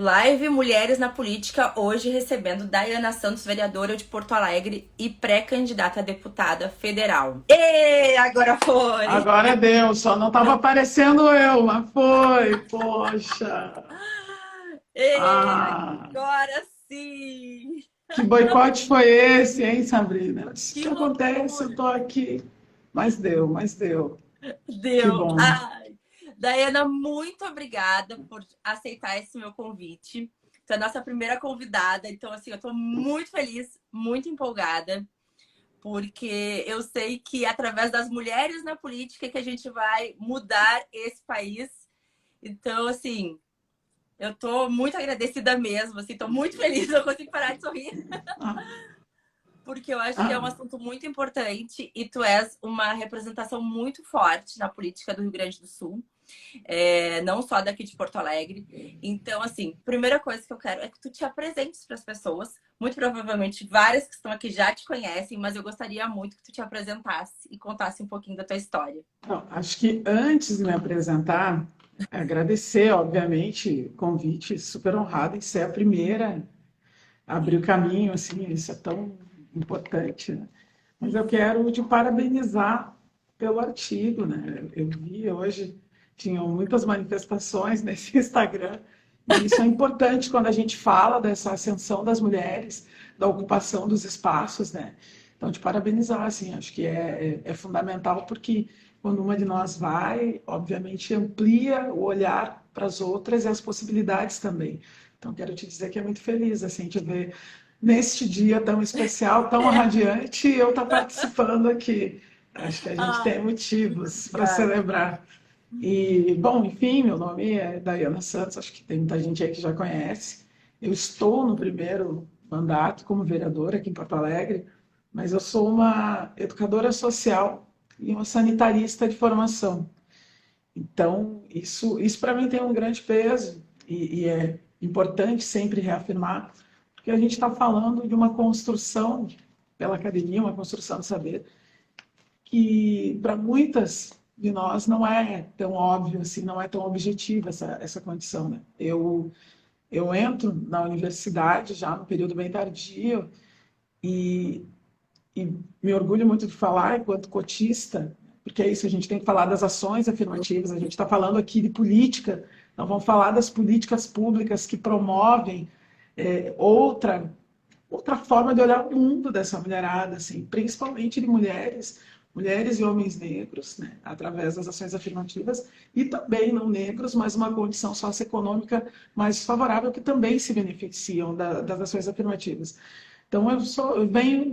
Live Mulheres na Política, hoje recebendo Daiana Santos, vereadora de Porto Alegre e pré-candidata a deputada federal. E agora foi! Agora deu, só não estava aparecendo eu, mas foi, poxa. E Ah, agora sim! que boicote foi esse, hein, Sabrina? Isso Que que acontece, eu loucura! tô aqui. Mas deu, mas deu. Que Deu! bom. Ai. Daiana, muito obrigada por aceitar esse meu convite. Tu é a nossa primeira convidada, então assim, eu tô muito feliz, muito empolgada. Porque eu sei que através das mulheres na política que a gente vai mudar esse país. Então, assim, eu tô muito agradecida mesmo, assim, tô muito feliz, não consigo parar de sorrir, Ah, porque eu acho que é um ah, assunto muito importante e tu és uma representação muito forte na política do Rio Grande do Sul. Não só daqui de Porto Alegre. Então, assim, primeira coisa que eu quero é que tu te apresentes para as pessoas. Muito provavelmente várias que estão aqui já te conhecem, mas eu gostaria muito que tu te apresentasse e contasse um pouquinho da tua história. não, acho que antes de me apresentar, agradecer, obviamente, o convite, super honrada em ser a primeira a abrir o caminho, assim, isso é tão importante, né? Mas eu quero te parabenizar pelo artigo, né? Eu vi hoje, tinham muitas manifestações nesse Instagram, e isso é importante quando a gente fala dessa ascensão das mulheres, da ocupação dos espaços, né? Então, te parabenizar, assim, acho que é fundamental, porque quando uma de nós vai, obviamente amplia o olhar para as outras e as possibilidades também. Então, quero te dizer que é muito feliz, assim, te ver neste dia tão especial, tão radiante, e eu estar participando aqui. Acho que a gente tem Ai, muito motivos para obrigada. celebrar. E, bom, enfim, meu nome é Daiana Santos, acho que tem muita gente aí que já conhece. Eu estou no primeiro mandato como vereadora aqui em Porto Alegre, mas eu sou uma educadora social e uma sanitarista de formação. Então, isso para mim tem um grande peso e é importante sempre reafirmar, porque a gente está falando de uma construção pela academia, uma construção de saber, que para muitas de nós não é tão óbvio assim, não é tão objetiva essa condição. Né? Eu entro na universidade já no período bem tardio e, e me orgulho muito de falar enquanto cotista, porque é isso, a gente tem que falar das ações afirmativas, a gente está falando aqui de política, então vamos falar das políticas públicas que promovem outra forma de olhar o mundo dessa mulherada, assim, principalmente de mulheres e homens negros, né, através das ações afirmativas, e também não negros, mas uma condição socioeconômica mais favorável, que também se beneficiam das ações afirmativas. Então, eu venho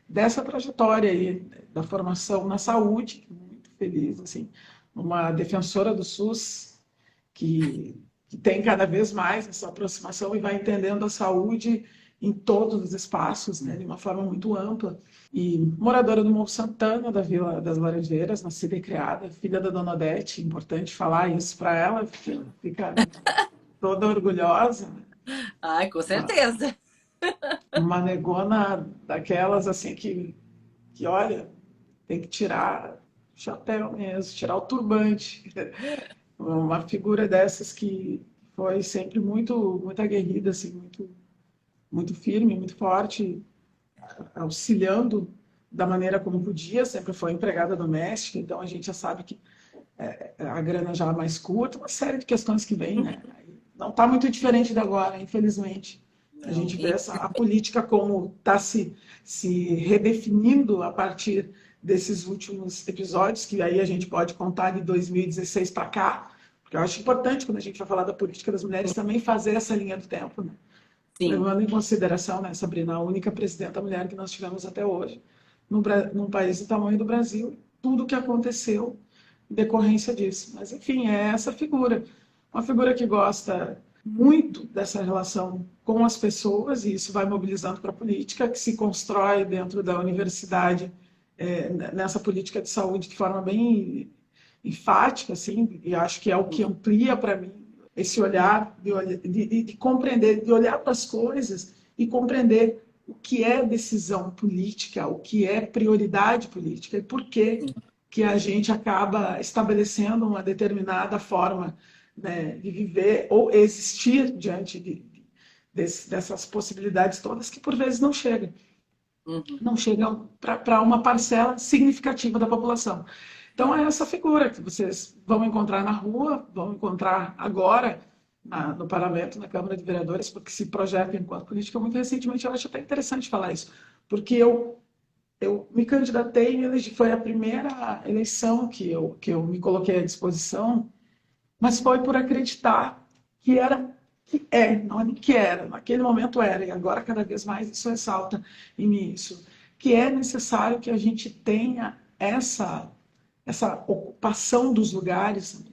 dessa trajetória aí, da formação na saúde, muito feliz, assim, uma defensora do SUS que tem cada vez mais essa aproximação e vai entendendo a saúde em todos os espaços, né, de uma forma muito ampla. E moradora do Morro Santana, da Vila das Laranjeiras, nascida e criada, filha da Dona Odete, importante falar isso para ela, porque ela fica toda orgulhosa, né? Ai, com uma, certeza. uma negona daquelas assim que olha, tem que tirar o chapéu mesmo, tirar o turbante. Uma figura dessas que foi sempre muito aguerrida, assim, muito firme, muito forte, auxiliando da maneira como podia, sempre foi empregada doméstica, então a gente já sabe que a grana já é mais curta, uma série de questões que vem, né? Não está muito diferente de agora, infelizmente. A Não, gente vê a política como está se redefinindo a partir desses últimos episódios, que aí a gente pode contar de 2016 para cá, porque eu acho importante, quando a gente vai falar da política das mulheres, também fazer essa linha do tempo, né? sim. Levando em consideração, né, Sabrina, a única presidenta mulher que nós tivemos até hoje, num país do tamanho do Brasil, tudo o que aconteceu em decorrência disso. Mas, enfim, é essa figura. Uma figura que gosta muito dessa relação com as pessoas, e isso vai mobilizando para a política, que se constrói dentro da universidade, nessa política de saúde de forma bem enfática, assim, e acho que é o que amplia para mim esse olhar de compreender, de olhar para as coisas e compreender o que é decisão política, o que é prioridade política e por que que a gente acaba estabelecendo uma determinada forma né, de viver ou existir diante dessas possibilidades todas que por vezes não chegam. Uhum. Não chegam para uma parcela significativa da população. Então, é essa figura que vocês vão encontrar na rua, vão encontrar agora no Parlamento, na Câmara de Vereadores, porque se projeta enquanto política. Muito recentemente, eu acho até interessante falar isso, porque eu me candidatei, foi a primeira eleição que eu me coloquei à disposição, mas foi por acreditar que era, que é, não é nem que era, naquele momento era, e agora cada vez mais isso ressalta em mim isso, que é necessário que a gente tenha essa ocupação dos lugares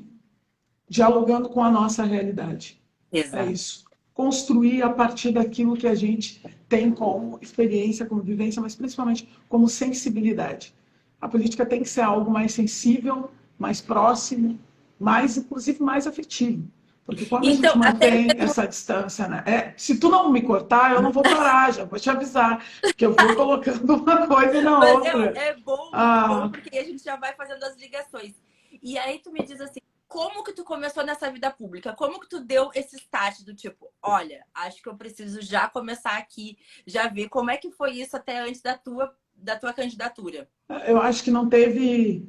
dialogando com a nossa realidade. É Exato. isso. Construir a partir daquilo que a gente tem como experiência, como vivência, mas principalmente como sensibilidade. A política tem que ser algo mais sensível, mais próximo, mais, inclusive, mais afetivo. Porque quando a gente Então, até mantém essa distância, né? Se tu não me cortar, eu não vou parar, já vou te avisar, que eu vou colocando uma coisa na mas outra. é bom, Ah, porque a gente já vai fazendo as ligações. E aí tu me diz assim, como que tu começou nessa vida pública? Como que tu deu esse start do tipo, olha, acho que eu preciso já começar aqui, já ver como é que foi isso até antes da tua candidatura? eu acho que não teve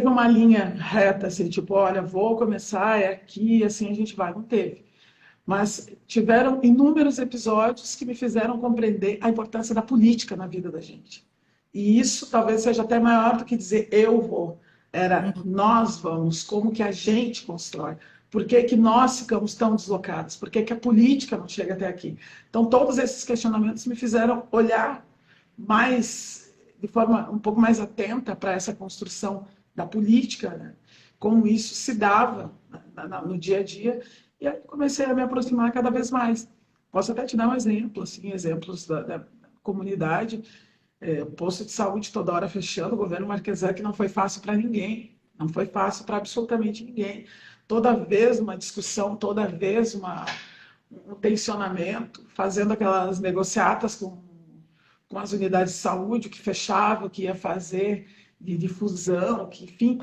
uma linha reta, assim, tipo, olha, vou começar, é aqui, assim a gente vai. Não teve. Mas tiveram inúmeros episódios que me fizeram compreender a importância da política na vida da gente. E isso talvez seja até maior do que dizer eu vou. Era Uhum. nós vamos, como que a gente constrói. Por que que nós ficamos tão deslocados? Por que que a política não chega até aqui? Então, todos esses questionamentos me fizeram olhar mais, de forma um pouco mais atenta para essa construção da política, né? Como isso se dava no dia a dia, e aí comecei a me aproximar cada vez mais. Posso até te dar um exemplo, assim, exemplos da comunidade, o posto de saúde toda hora fechando, o governo Marquesã, que não foi fácil para ninguém, não foi fácil para absolutamente ninguém. Toda vez uma discussão, toda vez um tensionamento, fazendo aquelas negociatas com as unidades de saúde, o que fechava, o que ia fazer de difusão, que, enfim,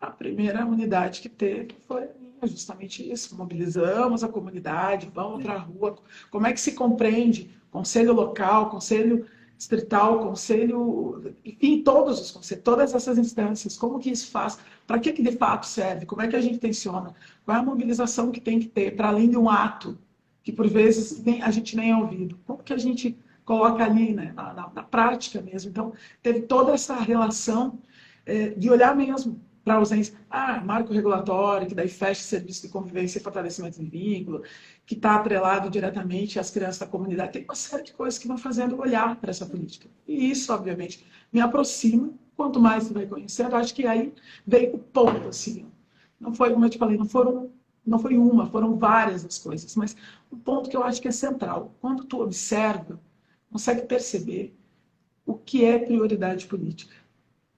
a primeira unidade que teve foi justamente isso. Mobilizamos a comunidade, vamos para a rua. Como é que se compreende conselho local, conselho distrital, conselho, enfim, todos os conselhos, todas essas instâncias, como que isso faz, para que de fato serve, como é que a gente tensiona, qual é a mobilização que tem que ter, para além de um ato, que por vezes a gente nem é ouvido, como que a gente coloca ali, né, na prática mesmo. Então, teve toda essa relação de olhar mesmo para a ausência. Marco regulatório, que daí fecha serviço de convivência e fortalecimento de vínculo, que está atrelado diretamente às crianças da comunidade. Tem uma série de coisas que vão fazendo olhar para essa política. E isso, obviamente, me aproxima. Quanto mais você vai conhecendo, acho que aí veio o ponto, assim. Não foi, como eu te falei, não foi uma, foram várias as coisas, mas um ponto que eu acho que é central. Quando tu observa, consegue perceber o que é prioridade política,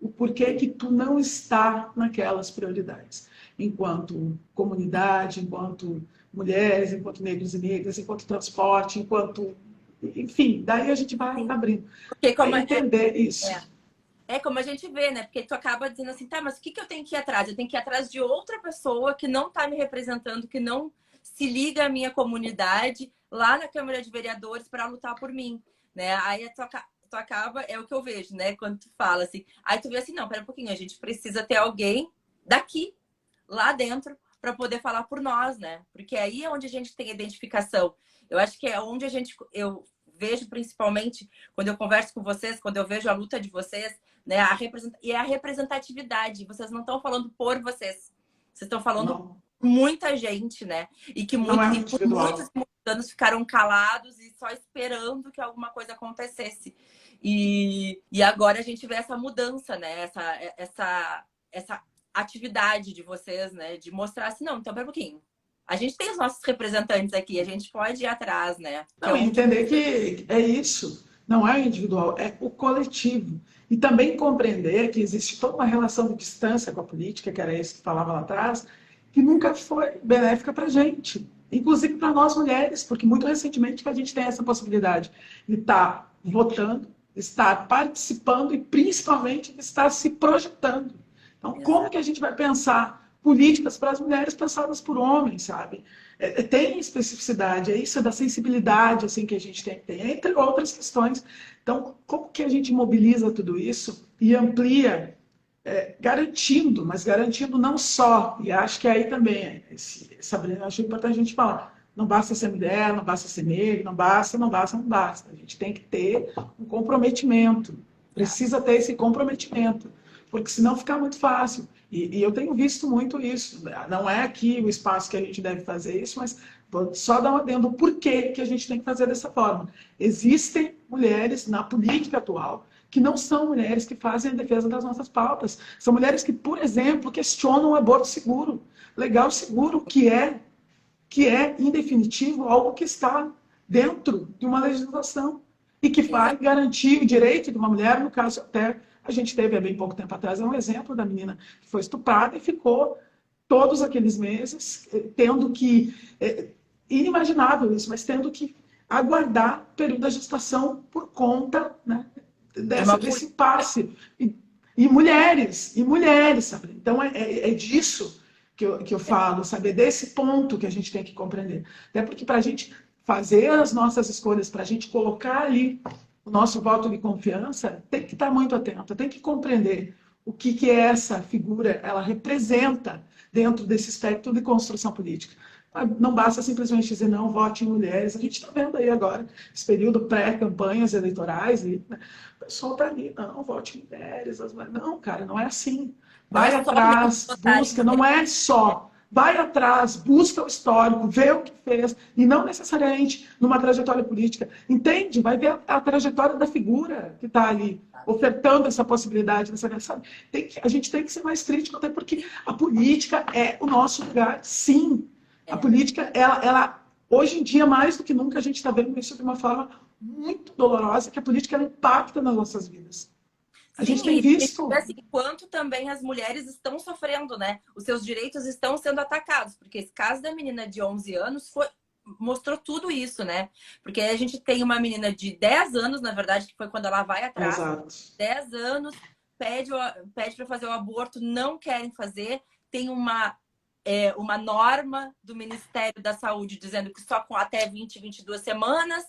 o porquê que tu não está naquelas prioridades, enquanto comunidade, enquanto mulheres, enquanto negros e negras, enquanto transporte, enquanto... Enfim, daí a gente vai Sim. abrindo. Porque É como entender isso. como a gente vê, né? Porque tu acaba dizendo assim, tá, mas o que que eu tenho que ir atrás? Eu tenho que ir atrás de outra pessoa que não tá me representando, que não se liga à minha comunidade lá na Câmara de Vereadores para lutar por mim, né? Aí tu acaba, é o que eu vejo, né? Quando tu fala assim, aí tu vê assim, não, pera um pouquinho, a gente precisa ter alguém daqui, lá dentro, para poder falar por nós, né? Porque aí é onde a gente tem identificação. Eu acho que é onde eu vejo principalmente quando eu converso com vocês, quando eu vejo a luta de vocês, né? E a representatividade. Vocês não estão falando por vocês. Vocês estão falando Não, muita gente, né? não é um E por muitos individual. anos ficaram calados e só esperando que alguma coisa acontecesse. E agora a gente vê essa mudança, né? Essa atividade de vocês, né? De mostrar assim, não, então pera um pouquinho. A gente tem os nossos representantes aqui, a gente pode ir atrás, né? Que é Não, e onde entender que é isso, não é o individual, é o coletivo. E também compreender que existe toda uma relação de distância com a política, que era isso que falava lá atrás, que nunca foi benéfica para a gente, inclusive para nós mulheres, porque muito recentemente que a gente tem essa possibilidade de estar votando, de estar participando e principalmente de estar se projetando. Então, como Exato. que a gente vai pensar políticas para as mulheres pensadas por homens, sabe? Tem especificidade, é isso, é da sensibilidade assim, que a gente tem que ter, entre outras questões. Então, como que a gente mobiliza tudo isso e amplia, garantindo, mas garantindo não só, e acho que aí também, Sabrina, acho importante a gente falar, não basta ser mulher, não basta ser negra, não basta, não basta, não basta. A gente tem que ter um comprometimento, precisa ter esse comprometimento, porque senão fica muito fácil. E eu tenho visto muito isso. Não é aqui o espaço que a gente deve fazer isso, mas vou só dar um adendo o porquê que a gente tem que fazer dessa forma. Existem mulheres na política atual que não são mulheres que fazem a defesa das nossas pautas. São mulheres que, por exemplo, questionam o aborto seguro, legal seguro, que é, em definitivo, algo que está dentro de uma legislação e que vai garantir o direito de uma mulher, no caso até a gente teve há bem pouco tempo atrás um exemplo da menina que foi estuprada e ficou todos aqueles meses tendo que, inimaginável isso, mas tendo que aguardar o período da gestação por conta, né, desse impasse. E mulheres, sabe? Então é disso que eu falo, sabe? Desse ponto que a gente tem que compreender. Até porque para a gente fazer as nossas escolhas, para a gente colocar ali o nosso voto de confiança, tem que estar muito atento, tem que compreender o que essa figura ela representa dentro desse espectro de construção política. Não basta simplesmente dizer não, vote em mulheres. A gente está vendo aí agora, esse período pré-campanhas eleitorais, e né, o pessoal está ali, não, vote em mulheres. Não, cara, não é assim. Vai atrás, busca, não é só. Vai atrás, busca o histórico, vê o que fez, e não necessariamente numa trajetória política. Entende? Vai ver a trajetória da figura que está ali, ofertando essa possibilidade. Sabe? A gente tem que ser mais crítico, até porque a política é o nosso lugar, sim. A política, ela, hoje em dia, mais do que nunca, a gente está vendo isso de uma forma muito dolorosa, que a política ela impacta nas nossas vidas. A gente tem visto... Assim, enquanto também as mulheres estão sofrendo, né? Os seus direitos estão sendo atacados. Porque esse caso da menina de 11 anos mostrou tudo isso, né? Porque a gente tem uma menina de 10 anos, na verdade, que foi quando ela vai atrás. Exato. 10 anos, pede para fazer o aborto, não querem fazer. Tem uma norma do Ministério da Saúde dizendo que só com até 22 semanas.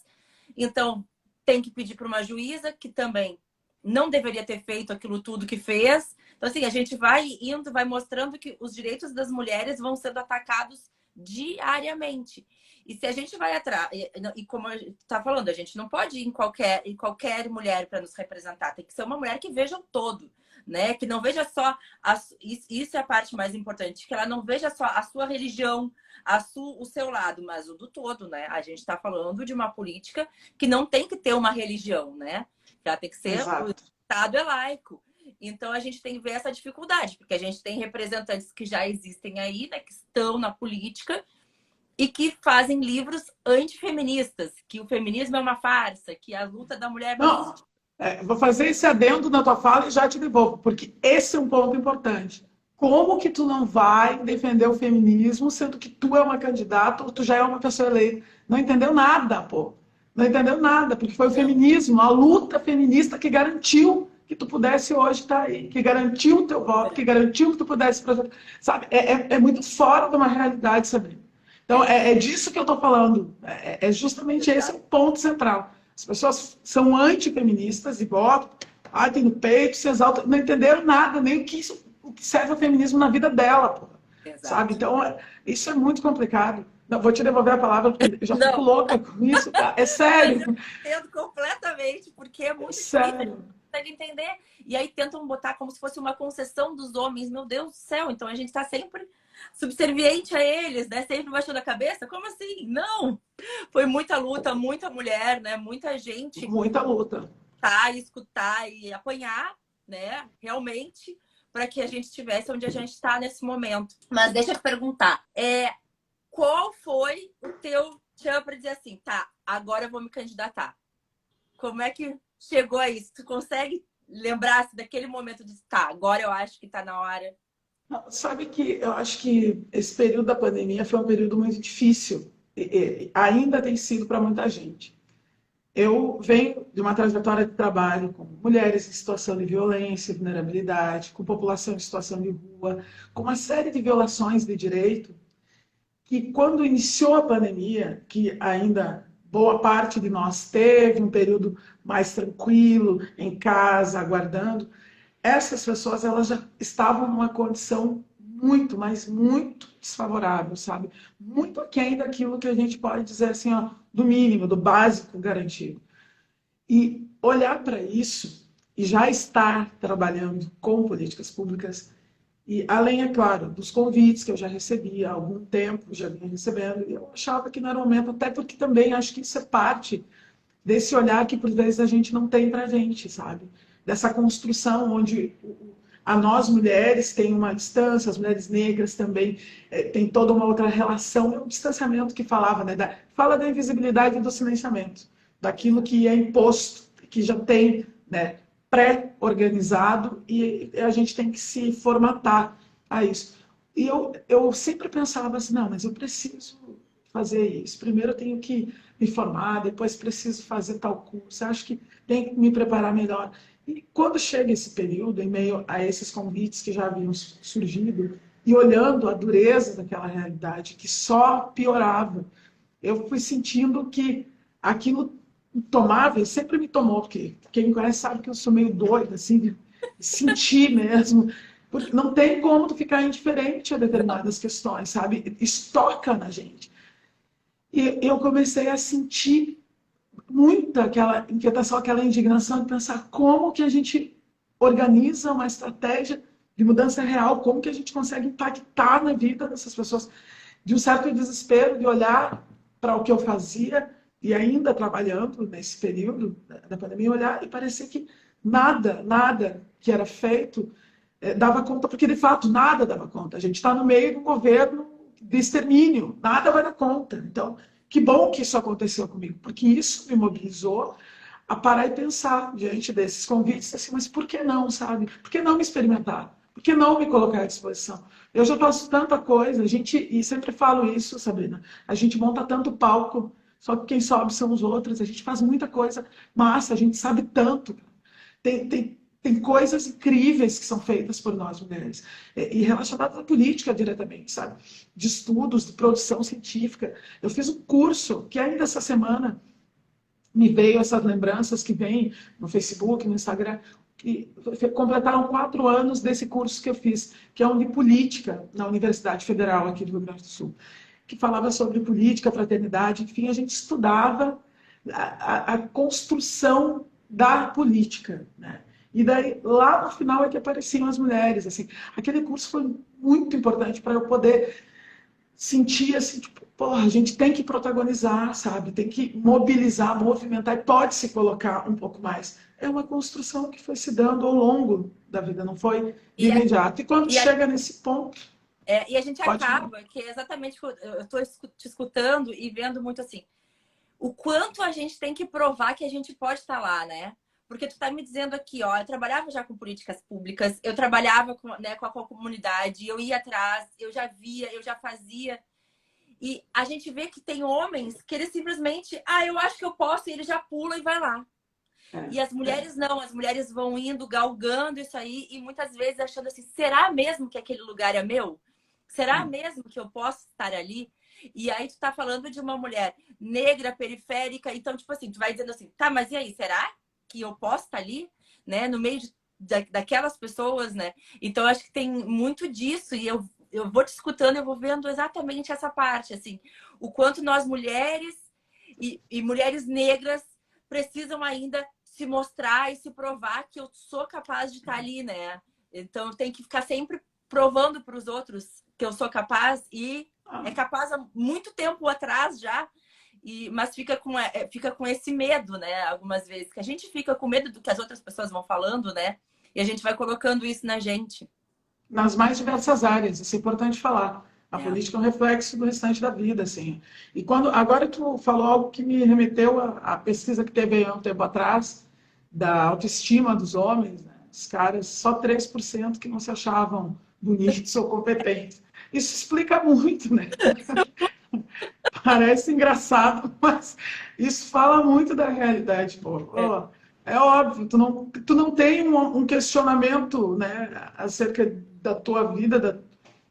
Então, tem que pedir para uma juíza, que também não deveria ter feito aquilo tudo que fez. Então, assim, a gente vai indo, vai mostrando que os direitos das mulheres vão sendo atacados diariamente. E se a gente vai atrás, e como a gente está falando, a gente não pode ir em qualquer mulher para nos representar. Tem que ser uma mulher que veja o todo, né? Que não veja só... Isso é a parte mais importante, que ela não veja só a sua religião, o seu lado, mas o do todo, né? A gente está falando de uma política que não tem que ter uma religião, né? Que ela tem que ser... Exato. O Estado é laico. Então, a gente tem que ver essa dificuldade, porque a gente tem representantes que já existem aí, né? Que estão na política e que fazem livros antifeministas, que o feminismo é uma farsa, que a luta da mulher... Não, vou fazer esse adendo na tua fala e já te devolvo, porque esse é um ponto importante. Como que tu não vai defender o feminismo, sendo que tu é uma candidata ou tu já é uma pessoa eleita? Não entendeu nada, pô. Não entendeu nada, porque foi o feminismo, a luta feminista que garantiu que tu pudesse hoje estar aí, que garantiu o teu voto, que garantiu que tu pudesse... Sabe, é muito fora de uma realidade, Sabrina. Então, é disso que eu estou falando. É justamente esse o ponto central. As pessoas são antifeministas e votam, tem no peito, se exaltam, não entenderam nada, nem o que serve o feminismo na vida dela, pô. Sabe? Então, isso é muito complicado. Não, vou te devolver a palavra, porque eu já fico louca com isso, tá? É sério. Eu entendo completamente, porque é muito sério. Difícil de entender. E aí tentam botar como se fosse uma concessão dos homens. Meu Deus do céu, então a gente está sempre subserviente a eles, né? Sempre baixando a cabeça. Como assim? Não! Foi muita luta, muita mulher, né? Muita gente. Muita luta. Escutar e apanhar, né? Realmente, para que a gente estivesse onde a gente está nesse momento. Mas deixa eu te perguntar. Qual foi o teu tchan para dizer assim, tá, agora eu vou me candidatar? Como é que chegou a isso? Tu consegue lembrar-se daquele momento de, tá, agora eu acho que tá na hora? Sabe que eu acho que esse período da pandemia foi um período muito difícil. Ainda tem sido para muita gente. Eu venho de uma trajetória de trabalho com mulheres em situação de violência e vulnerabilidade, com população em situação de rua, com uma série de violações de direito, que quando iniciou a pandemia, que ainda boa parte de nós teve um período mais tranquilo, em casa, aguardando, essas pessoas elas já estavam numa condição muito, mas muito desfavorável, sabe? Muito aquém daquilo que a gente pode dizer assim, ó, do mínimo, do básico garantido. E olhar para isso e já estar trabalhando com políticas públicas, e além, é claro, dos convites que eu já recebi há algum tempo, já vinha recebendo, e eu achava que não era o momento, até porque também acho que isso é parte desse olhar que por vezes a gente não tem para a gente, sabe? Dessa construção onde a nós mulheres tem uma distância, as mulheres negras também tem toda uma outra relação, é um distanciamento que falava, né? Fala da invisibilidade e do silenciamento, daquilo que é imposto, que já tem, né, pré-organizado e a gente tem que se formatar a isso. E eu sempre pensava assim, não, mas eu preciso fazer isso. Primeiro eu tenho que me formar, depois preciso fazer tal curso, acho que tenho que me preparar melhor. E quando chega esse período, em meio a esses convites que já haviam surgido, e olhando a dureza daquela realidade, que só piorava, eu fui sentindo que aquilo tomava, e sempre me tomou, porque quem me conhece sabe que eu sou meio doida, assim, de sentir mesmo, porque não tem como tu ficar indiferente a determinadas questões, sabe? Estoca na gente. E eu comecei a sentir muita aquela inquietação, aquela indignação de pensar como que a gente organiza uma estratégia de mudança real, como que a gente consegue impactar na vida dessas pessoas, de um certo desespero de olhar para o que eu fazia e ainda trabalhando nesse período da pandemia, olhar e parecer que nada que era feito dava conta, porque de fato nada dava conta. A gente está no meio de um governo de extermínio, nada vai dar conta. Então, que bom que isso aconteceu comigo, porque isso me mobilizou a parar e pensar diante desses convites, assim, mas por que não, sabe? Por que não me experimentar? Por que não me colocar à disposição? Eu já faço tanta coisa, a gente, e sempre falo isso, Sabrina, a gente monta tanto palco, só que quem sobe são os outros, a gente faz muita coisa massa, a gente sabe tanto. Tem coisas incríveis que são feitas por nós mulheres, e relacionadas à política diretamente, sabe? De estudos, de produção científica. Eu fiz um curso que ainda essa semana me veio essas lembranças que vêm no Facebook, no Instagram, que completaram 4 anos desse curso que eu fiz, que é um de política na Universidade Federal aqui do Rio Grande do Sul, que falava sobre política, fraternidade, enfim, a gente estudava a construção da política, né? E daí, lá no final, é que apareciam as mulheres, assim. Aquele curso foi muito importante para eu poder sentir, assim, tipo, porra, a gente tem que protagonizar, sabe? Tem que mobilizar, movimentar, e pode se colocar um pouco mais. É uma construção que foi se dando ao longo da vida, não foi de E a, imediato. E quando e a, chega nesse ponto, e a gente pode falar. acaba, que é exatamente, eu estou te escutando e vendo muito assim, o quanto a gente tem que provar que a gente pode estar lá, né? Porque tu tá me dizendo aqui, ó, eu trabalhava já com políticas públicas, eu trabalhava com, né, com a comunidade, eu ia atrás, eu já via, eu já fazia. E a gente vê que tem homens que eles simplesmente, eu acho que eu posso, e ele já pula e vai lá. E as mulheres não, as mulheres vão indo, galgando isso aí, e muitas vezes achando assim, será mesmo que aquele lugar é meu? Será mesmo que eu posso estar ali? E aí tu tá falando de uma mulher negra, periférica, então, tipo assim, tu vai dizendo assim, tá, mas e aí, será que eu posso estar ali? Né? No meio daquelas pessoas, né? Então, acho que tem muito disso, e eu vou te escutando, eu vou vendo exatamente essa parte, assim, o quanto nós mulheres e mulheres negras precisam ainda se mostrar e se provar que eu sou capaz de estar ali, né? Então, eu tenho que ficar sempre provando para os outros que eu sou capaz e é capaz há muito tempo atrás já, mas fica com esse medo, né? Algumas vezes, que a gente fica com medo do que as outras pessoas vão falando, né? E a gente vai colocando isso na gente. Nas mais diversas áreas, isso é importante falar. A É. política é um reflexo do restante da vida, assim. E quando agora tu falou algo que me remeteu à pesquisa que teve há um tempo atrás da autoestima dos homens, né? Os caras, só 3% que não se achavam bonitos ou competentes. Isso explica muito, né? Parece engraçado, mas isso fala muito da realidade, pô. É, Ó, é óbvio, tu não tem um questionamento, né, acerca da tua vida,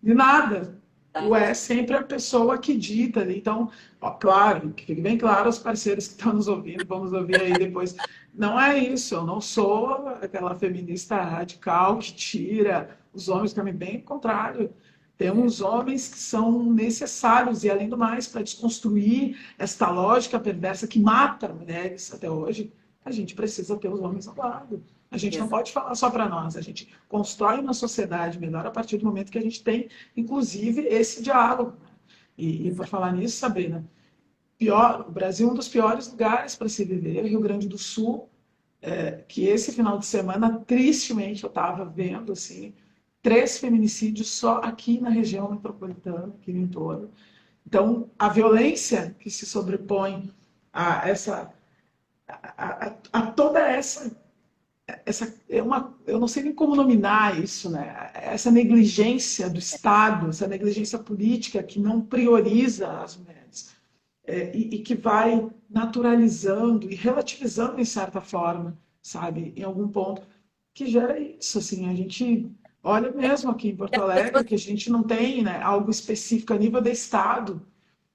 de nada. Tu verdade. é sempre a pessoa que dita ali. Então, ó, claro, que fique bem claro aos parceiros que estão nos ouvindo, vamos ouvir aí depois. Não é isso, eu não sou aquela feminista radical que tira os homens do caminho, bem ao contrário. É. Temos homens que são necessários, e além do mais, para desconstruir esta lógica perversa que mata mulheres até hoje, a gente precisa ter os homens ao lado. A gente não pode falar só para nós, a gente constrói uma sociedade melhor a partir do momento que a gente tem, inclusive, esse diálogo. E por falar nisso, Sabrina, pior, o Brasil é um dos piores lugares para se viver, Rio Grande do Sul, que esse final de semana, tristemente, eu estava vendo assim, 3 feminicídios só aqui na região metropolitana, aqui no entorno. Então, a violência que se sobrepõe a essa a toda essa eu não sei nem como nominar isso, né? Essa negligência do Estado, essa negligência política que não prioriza as mulheres, e que vai naturalizando e relativizando em certa forma, sabe, em algum ponto, que gera isso, assim, a gente olha mesmo aqui em E Porto as Alegre pessoas, que a gente não tem, né, algo específico a nível de Estado.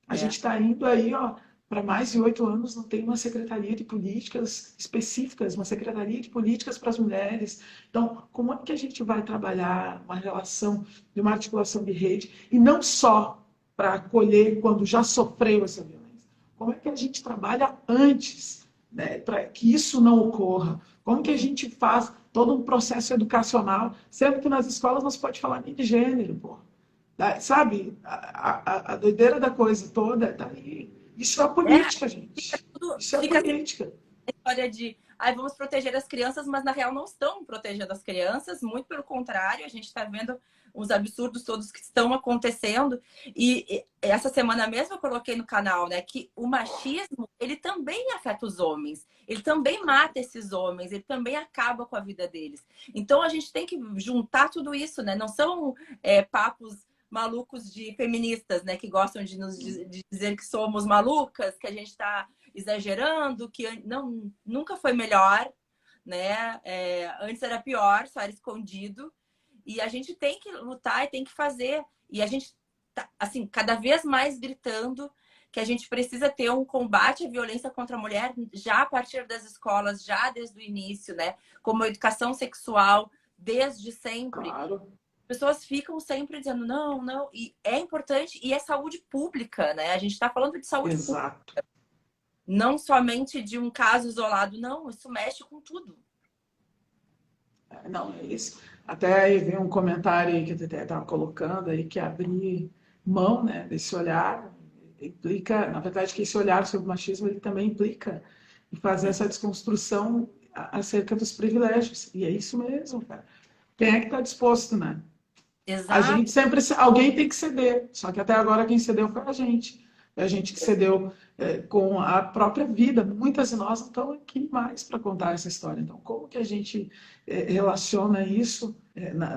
A gente é, está indo aí, ó, para mais de 8 anos, não tem uma secretaria de políticas específicas, uma secretaria de políticas para as mulheres. Então, como é que a gente vai trabalhar uma relação de uma articulação de rede, e não só para acolher quando já sofreu essa violência? Como é que a gente trabalha antes, né, para que isso não ocorra? Como que a gente faz todo um processo educacional, sendo que nas escolas não se pode falar nem de gênero, pô. Sabe, a doideira da coisa toda tá aí. Isso é é, política, fica gente. tudo, Isso é fica política. história de vamos proteger as crianças, mas na real não estão protegendo as crianças, muito pelo contrário, a gente está vendo os absurdos todos que estão acontecendo. E essa semana mesmo eu coloquei no canal, né, que o machismo, ele também afeta os homens, ele também mata esses homens, ele também acaba com a vida deles. Então a gente tem que juntar tudo isso, né? Não são papos malucos de feministas, né, que gostam de dizer que somos malucas, que a gente está exagerando, que não, nunca foi melhor, né? Antes era pior, só era escondido. E a gente tem que lutar e tem que fazer. E a gente tá, assim, cada vez mais gritando que a gente precisa ter um combate à violência contra a mulher já a partir das escolas, já desde o início, né? Como a educação sexual, desde sempre. Claro. Pessoas ficam sempre dizendo não, não, e é importante, e é saúde pública, né? A gente está falando de saúde pública, Exato. não somente de um caso isolado, não, isso mexe com tudo. Não, é isso. Até aí vem um comentário aí que a Tete estava colocando aí, que abrir mão, né, desse olhar implica, na verdade, que esse olhar sobre o machismo ele também implica em fazer essa desconstrução acerca dos privilégios. E é isso mesmo, cara. Quem é que está disposto, né? A gente Exato. sempre, alguém tem que ceder, só que até agora quem cedeu foi a gente. A gente que cedeu com a própria vida. Muitas de nós não estão aqui mais para contar essa história. Então, como que a gente relaciona isso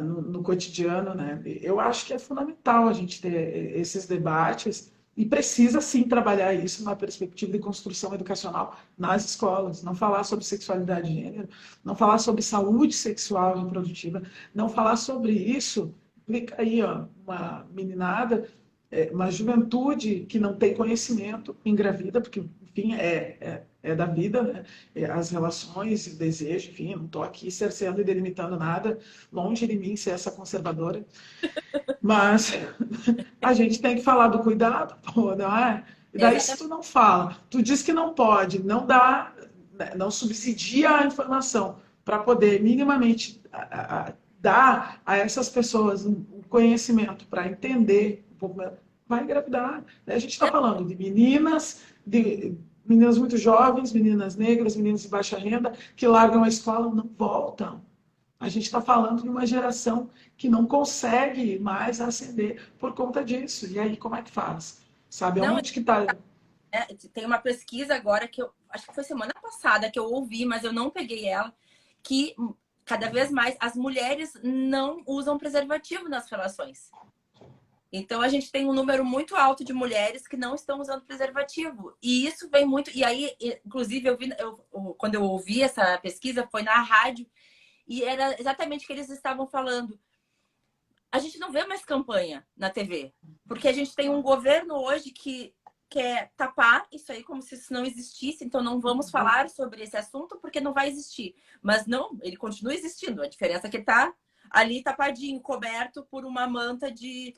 no cotidiano, né? Eu acho que é fundamental a gente ter esses debates e precisa sim trabalhar isso na perspectiva de construção educacional nas escolas. Não falar sobre sexualidade de gênero, não falar sobre saúde sexual e reprodutiva, não falar sobre isso implica aí, ó, uma meninada, uma juventude que não tem conhecimento, engravida, porque, enfim, é da vida, né? As relações, o desejo, enfim, eu não estou aqui cerceando e delimitando nada, longe de mim ser essa conservadora, mas a gente tem que falar do cuidado, pô, não é? E daí, se Exatamente. tu não fala, tu diz que não pode, não dá, né, não subsidia a informação para poder minimamente dar a essas pessoas um conhecimento para entender um pouco melhor, vai engravidar. A gente está falando de meninas muito jovens, meninas negras, meninas de baixa renda, que largam a escola e não voltam. A gente está falando de uma geração que não consegue mais ascender por conta disso. E aí, como é que faz? Sabe, Não, aonde que está? tem uma pesquisa agora que eu acho que foi semana passada que eu ouvi, mas eu não peguei ela, que cada vez mais as mulheres não usam preservativo nas relações. Então, a gente tem um número muito alto de mulheres que não estão usando preservativo. E isso vem muito. E aí, inclusive, quando eu ouvi essa pesquisa, foi na rádio, e era exatamente o que eles estavam falando. A gente não vê mais campanha na TV, porque a gente tem um governo hoje que quer tapar isso aí como se isso não existisse, então não vamos falar sobre esse assunto porque não vai existir. Mas não, ele continua existindo. A diferença é que está ali tapadinho, coberto por uma manta de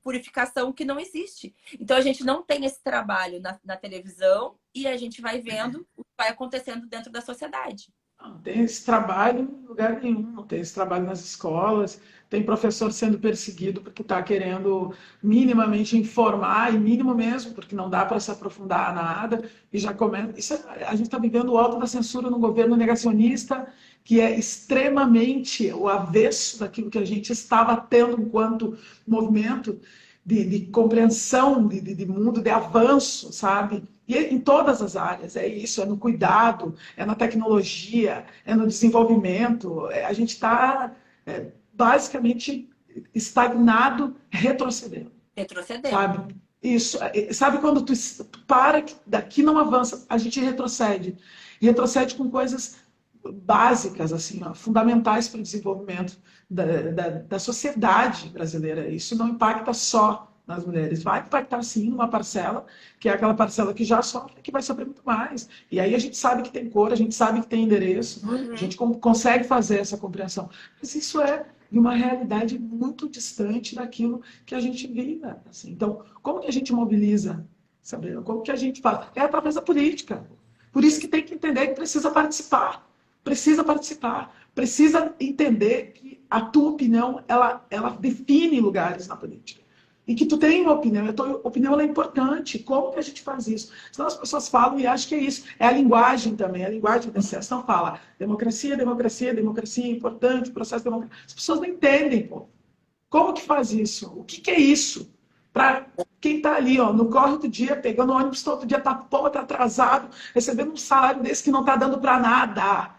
purificação que não existe. Então a gente não tem esse trabalho na televisão e a gente vai vendo o que vai acontecendo dentro da sociedade. Não tem esse trabalho em lugar nenhum, não tem esse trabalho nas escolas, tem professor sendo perseguido porque está querendo minimamente informar, e mínimo mesmo, porque não dá para se aprofundar nada, e já começa. A gente está vivendo o alto da censura no governo negacionista, que é extremamente o avesso daquilo que a gente estava tendo enquanto movimento de compreensão de mundo, de avanço, sabe? E em todas as áreas, é isso, é no cuidado, é na tecnologia, é no desenvolvimento. A gente está basicamente estagnado, retrocedendo, Retrocedendo. sabe? Isso, sabe quando tu para, que daqui não avança, a gente retrocede. E retrocede com coisas básicas, assim, ó, fundamentais para o desenvolvimento da sociedade brasileira. Isso não impacta só nas mulheres, vai impactar sim numa parcela, que é aquela parcela que já sofre, que vai sofrer muito mais. E aí a gente sabe que tem cor, a gente sabe que tem endereço, a gente consegue fazer essa compreensão. Mas isso é de uma realidade muito distante daquilo que a gente vive. Assim. Então, como que a gente mobiliza, Sabrina? Como que a gente faz? É através da política. Por isso que tem que entender que precisa participar. Precisa participar. Precisa entender que a tua opinião, ela define lugares na política. E que tu tem uma opinião. A tua opinião ela é importante. Como que a gente faz isso? Senão as pessoas falam e acham que é isso. É a linguagem também. A linguagem da excesso. Não fala democracia, democracia, democracia é importante, processo democrático. As pessoas não entendem, pô. Como que faz isso? O que é isso? Para quem está ali, ó, no corre do dia, pegando o ônibus todo dia, tá atrasado, recebendo um salário desse que não está dando para nada.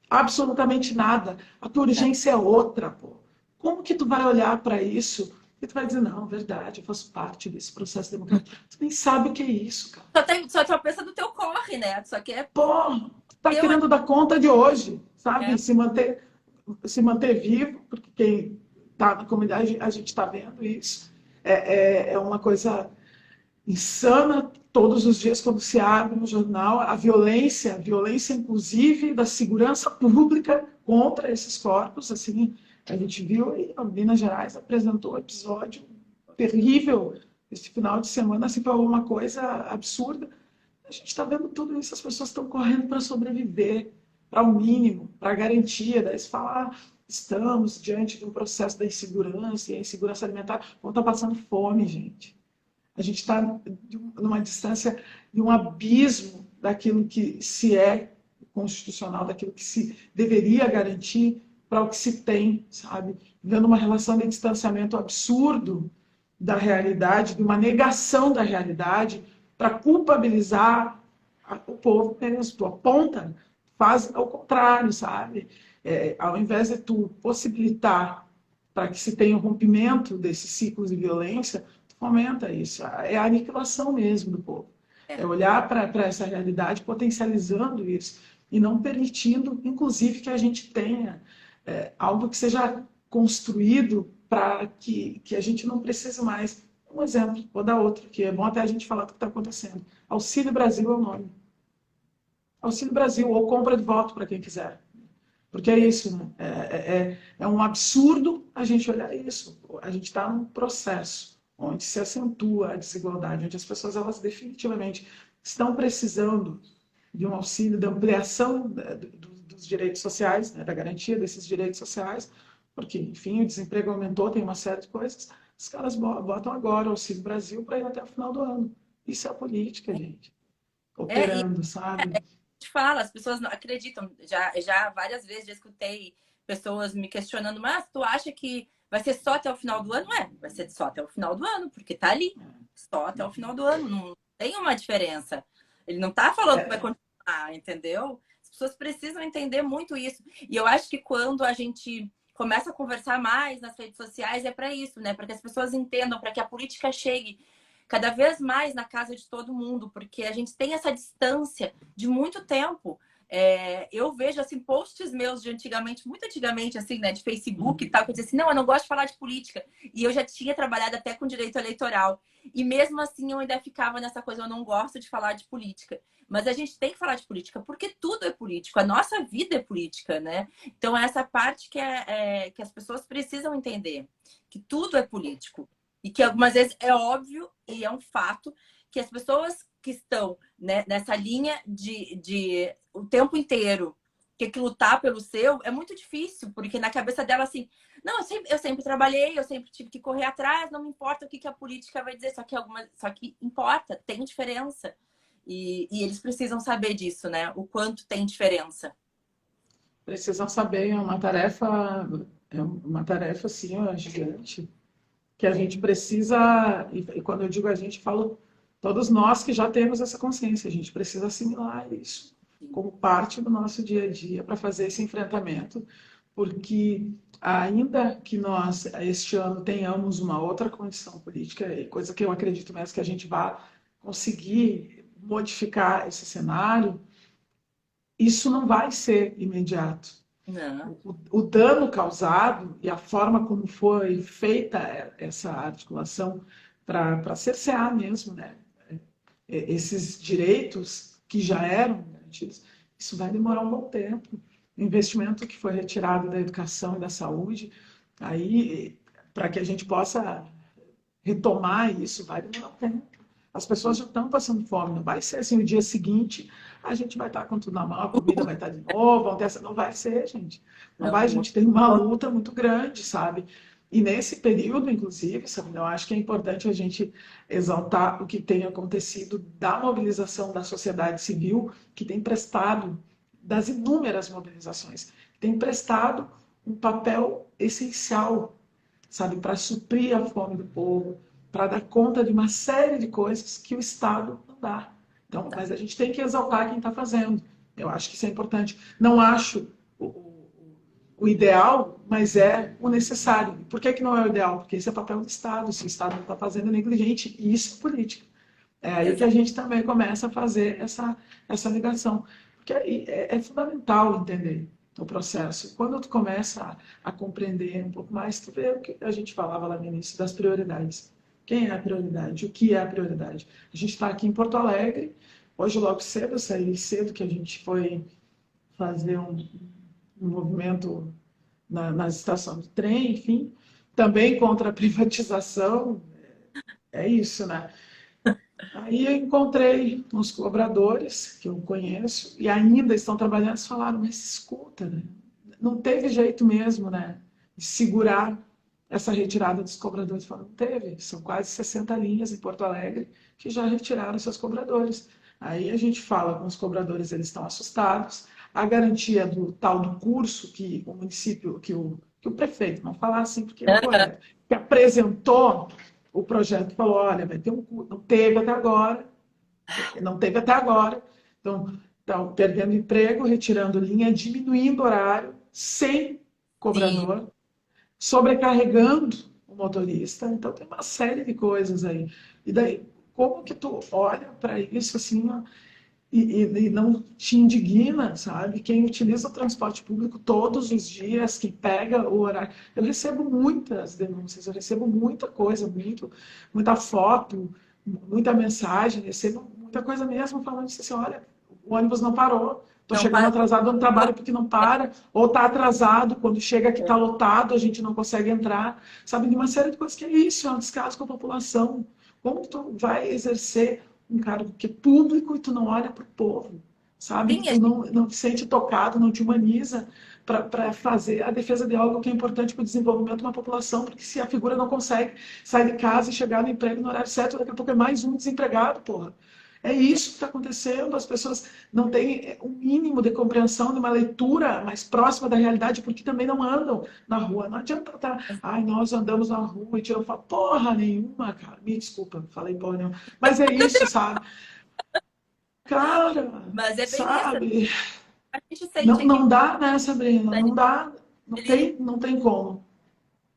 Absolutamente nada. A tua urgência é outra, pô. Como que tu vai olhar para isso e tu vai dizer, não, verdade, eu faço parte desse processo democrático. Tu nem sabe o que é isso, cara. Só pensa do teu corre, né? Só que é Pô, tu tá teu. querendo dar conta de hoje, sabe? É. Se manter vivo, porque quem está na comunidade, a gente está vendo isso. É uma coisa insana todos os dias quando se abre no jornal a violência inclusive da segurança pública contra esses corpos, assim, a gente viu aí, a Minas Gerais apresentou um episódio terrível esse final de semana, assim, foi uma coisa absurda. A gente está vendo tudo isso, as pessoas estão correndo para sobreviver, para o mínimo, para a garantia, daí se falar, estamos diante de um processo da insegurança, e a insegurança alimentar, vão estar passando fome, gente. A gente está numa distância de um abismo daquilo que se é constitucional, daquilo que se deveria garantir para o que se tem, sabe? Vendo uma relação de distanciamento absurdo da realidade, de uma negação da realidade, para culpabilizar o povo mesmo. Tu aponta, faz ao contrário, sabe? Ao invés de tu possibilitar para que se tenha o rompimento desses ciclos de violência, fomenta isso. É a aniquilação mesmo do povo. É olhar para essa realidade, potencializando isso e não permitindo, inclusive, que a gente tenha algo que seja construído para que a gente não precise mais. Um exemplo, vou dar outro, que é bom até a gente falar do que está acontecendo. Auxílio Brasil é o nome. Auxílio Brasil, ou compra de voto para quem quiser. Porque é isso, né? É um absurdo a gente olhar isso. A gente está num processo onde se acentua a desigualdade, onde as pessoas elas definitivamente estão precisando de um auxílio, de ampliação dos direitos sociais, né, da garantia desses direitos sociais, porque, enfim, o desemprego aumentou, tem uma série de coisas. Os caras botam agora o Auxílio Brasil para ir até o final do ano. Isso é a política, gente. E Operando, sabe? te fala, as pessoas não acreditam. Já várias vezes já escutei pessoas me questionando, mas tu acha que vai ser só até o final do ano? Vai ser só até o final do ano, porque tá ali. Só até o final do ano. Não tem uma diferença. Ele não tá falando que vai continuar, entendeu? As pessoas precisam entender muito isso. E eu acho que quando começa a conversar mais nas redes sociais, é para isso, né? Para que as pessoas entendam, para que a política chegue cada vez mais na casa de todo mundo, porque a gente tem essa distância de muito tempo. Eu vejo, assim, posts meus de antigamente, muito antigamente, assim, né, de Facebook e tal, que eu dizia assim, não, eu não gosto de falar de política. E eu já tinha trabalhado até com direito eleitoral. E mesmo assim, eu ainda ficava nessa coisa, eu não gosto de falar de política. Mas a gente tem que falar de política, porque tudo é político, a nossa vida é política, né? Então, essa parte que as pessoas precisam entender, que tudo é político. E que algumas vezes é óbvio e é um fato que as pessoas que estão, né, nessa linha de o tempo inteiro ter que lutar pelo seu é muito difícil, porque na cabeça dela assim, não, eu sempre trabalhei, eu sempre tive que correr atrás, não me importa o que a política vai dizer, só que importa, tem diferença. E eles precisam saber disso, né? O quanto tem diferença. Precisam saber, é uma tarefa assim, ó, gigante, que a gente precisa, e quando eu digo a gente, falo todos nós que já temos essa consciência, a gente precisa assimilar isso como parte do nosso dia a dia para fazer esse enfrentamento, porque ainda que nós, este ano, tenhamos uma outra condição política, coisa que eu acredito mesmo que a gente vai conseguir modificar esse cenário, isso não vai ser imediato. Não. O dano causado e a forma como foi feita essa articulação para cercear mesmo, né, esses direitos que já eram garantidos, isso vai demorar um bom tempo. O investimento que foi retirado da educação e da saúde, aí, para que a gente possa retomar isso, vai demorar um tempo. As pessoas já estão passando fome, não vai ser assim o dia seguinte, a gente vai estar com tudo na mão, a comida vai estar de novo, não vai ser, gente. Não vai, a Não. gente tem uma luta muito grande, sabe? E nesse período, inclusive, sabe, eu acho que é importante a gente exaltar o que tem acontecido da mobilização da sociedade civil, que tem prestado, das inúmeras mobilizações, que tem prestado um papel essencial, sabe, para suprir a fome do povo, para dar conta de uma série de coisas que o Estado não dá. Então, mas a gente tem que exaltar quem está fazendo. Eu acho que isso é importante. Não acho o ideal, mas é o necessário. Por que não é o ideal? Porque esse é o papel do Estado. Se o Estado não está fazendo, é negligente. E isso é política. É aí que a Exato. gente também começa a fazer essa ligação. Porque é fundamental entender o processo. Quando tu começa a compreender um pouco mais, tu vê o que a gente falava lá no início das prioridades. Quem é a prioridade? O que é a prioridade? A gente está aqui em Porto Alegre. Hoje, logo cedo, eu saí cedo, que a gente foi fazer um movimento nas estações de trem, enfim. Também contra a privatização. É isso, né? Aí eu encontrei uns cobradores que eu conheço e ainda estão trabalhando, eles falaram, mas escuta, né? Não teve jeito mesmo, né, de segurar essa retirada dos cobradores. Falaram, não teve, são quase 60 linhas em Porto Alegre que já retiraram seus cobradores. Aí a gente fala com os cobradores, eles estão assustados, a garantia do tal do curso que o município, que o prefeito, não falar assim porque é correto, que apresentou o projeto falou, olha, vai ter um curso, não teve até agora, não teve até agora, então estão perdendo emprego, retirando linha, diminuindo horário, sem Sim. cobrador, sobrecarregando o motorista, então tem uma série de coisas aí. E daí, como que tu olha para isso assim, ó, e não te indigna, sabe? Quem utiliza o transporte público todos os dias, que pega o horário. Eu recebo muitas denúncias, eu recebo muita coisa, muita foto, muita mensagem, recebo muita coisa mesmo falando assim, olha, o ônibus não parou, estou Não chegando para. atrasado no trabalho porque não para, ou está atrasado, quando chega aqui está lotado, a gente não consegue entrar, sabe? De uma série de coisas que é isso, é um descaso com a população. Como tu vai exercer um cargo que é público e tu não olha para o povo, sabe? Sim, Que tu não te sente tocado, não te humaniza para fazer a defesa de algo que é importante para o desenvolvimento de uma população, porque se a figura não consegue sair de casa e chegar no emprego no horário certo, daqui a pouco é mais um desempregado, porra. É isso que está acontecendo, as pessoas não têm o mínimo de compreensão de uma leitura mais próxima da realidade, porque também não andam na rua. Não adianta estar, ai, nós andamos na rua e tiram foto. Porra nenhuma, cara. Me desculpa, falei porra nenhuma. Mas é isso, sabe? Cara, mas é bem isso. sabe? A gente Não, sente aqui. não dá, né, Sabrina? Não dá. ele, não tem como.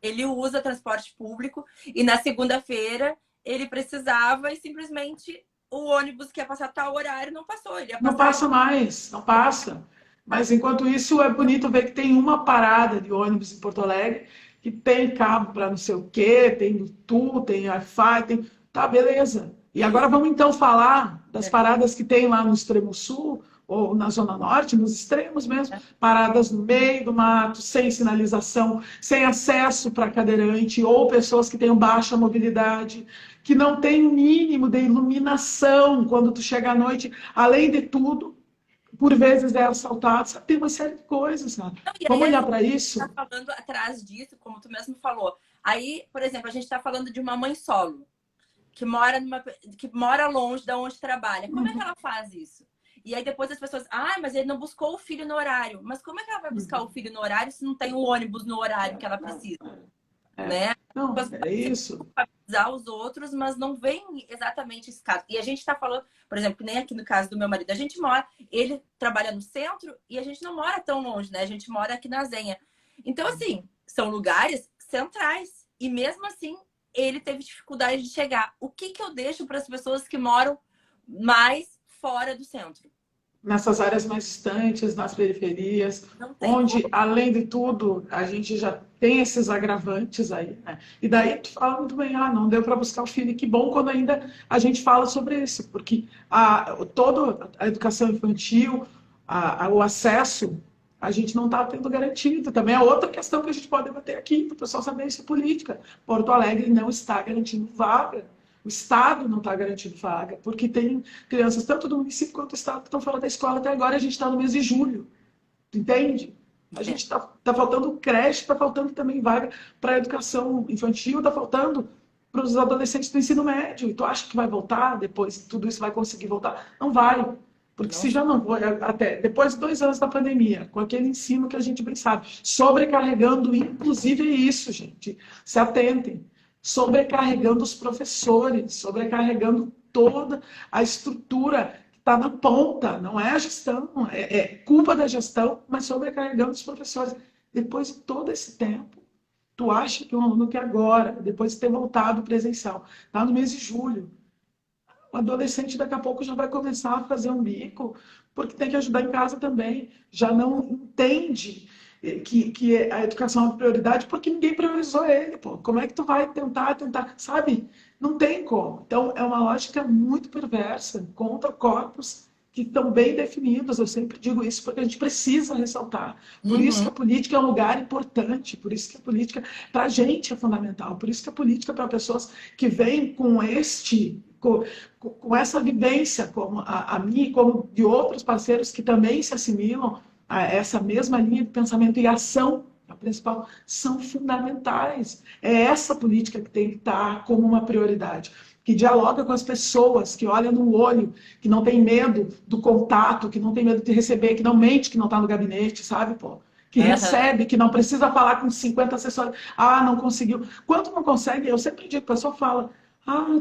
ele usa transporte público e na segunda-feira ele precisava e simplesmente o ônibus que ia passar tal horário não passou. Ele ia Não passar. passa mais, não passa. Mas enquanto isso é bonito ver que tem uma parada de ônibus em Porto Alegre que tem cabo para não sei o quê, tem Bluetooth, tem Wi-Fi, tem. Tá, beleza. E agora vamos então falar das paradas que tem lá no extremo sul ou na zona norte, nos extremos mesmo, paradas no meio do mato, sem sinalização, sem acesso para cadeirante ou pessoas que tenham baixa mobilidade, que não tem o mínimo de iluminação quando tu chega à noite, além de tudo, por vezes é assaltado, sabe? Tem uma série de coisas, sabe? Não, e aí Vamos a olhar gente para está isso? falando atrás disso, como tu mesmo falou. Aí, por exemplo, a gente está falando de uma mãe solo que mora longe da onde trabalha. Como é que ela faz isso? E aí depois as pessoas, mas ele não buscou o filho no horário. Mas como é que ela vai buscar o filho no horário se não tem o ônibus no horário que ela precisa, É, né? não, As é isso. avisar os outros, mas não vem exatamente esse caso. E a gente está falando, por exemplo, que nem aqui no caso do meu marido, a gente mora, ele trabalha no centro e a gente não mora tão longe, né? A gente mora aqui na Zenha. Então, assim, são lugares centrais. E mesmo assim, ele teve dificuldade de chegar. O que eu deixo para as pessoas que moram mais fora do centro? Nessas áreas mais distantes, nas periferias, Não tem onde, como. além de tudo, a gente já tem esses agravantes aí, né? E daí tu fala muito bem, não deu para buscar o filho. E que bom quando ainda a gente fala sobre isso, porque toda a educação infantil, o acesso, a gente não está tendo garantido. Também é outra questão que a gente pode debater aqui, para o pessoal saber isso é política. Porto Alegre não está garantindo vaga. O Estado não está garantindo vaga, porque tem crianças, tanto do município quanto do Estado, que estão fora da escola até agora. A gente está no mês de julho, entende? A gente É. está faltando creche, está faltando também vaga para a educação infantil, está faltando para os adolescentes do ensino médio. E tu acha que vai voltar depois? Tudo isso vai conseguir voltar? Não vai. Porque Não, se já não foi, até depois de 2 anos da pandemia, com aquele ensino que a gente bem sabe, sobrecarregando, inclusive isso, gente, se atentem, sobrecarregando os professores, sobrecarregando toda a estrutura que está na ponta, não é a gestão, é culpa da gestão, mas sobrecarregando os professores. Depois de todo esse tempo, tu acha que um aluno que agora, depois de ter voltado presencial, está no mês de julho, o adolescente daqui a pouco já vai começar a fazer um bico, porque tem que ajudar em casa também. Já não entende que a educação é uma prioridade porque ninguém priorizou ele. Pô. Como é que tu vai tentar, sabe? Não tem como. Então, é uma lógica muito perversa contra corpos que estão bem definidos. Eu sempre digo isso porque a gente precisa ressaltar. Por isso que uhum. a política é um lugar importante, por isso que a política, para a gente, é fundamental. Por isso que a política, para pessoas que vêm com essa vivência, como a mim, como de outros parceiros que também se assimilam a essa mesma linha de pensamento e ação, a principal, são fundamentais. É essa política que tem que estar como uma prioridade, que dialoga com as pessoas, que olha no olho, que não tem medo do contato, que não tem medo de receber, que não mente que não está no gabinete, sabe, pô? Que Uhum. recebe, que não precisa falar com 50 assessores. Não conseguiu. Quando não consegue, eu sempre digo, a pessoa fala,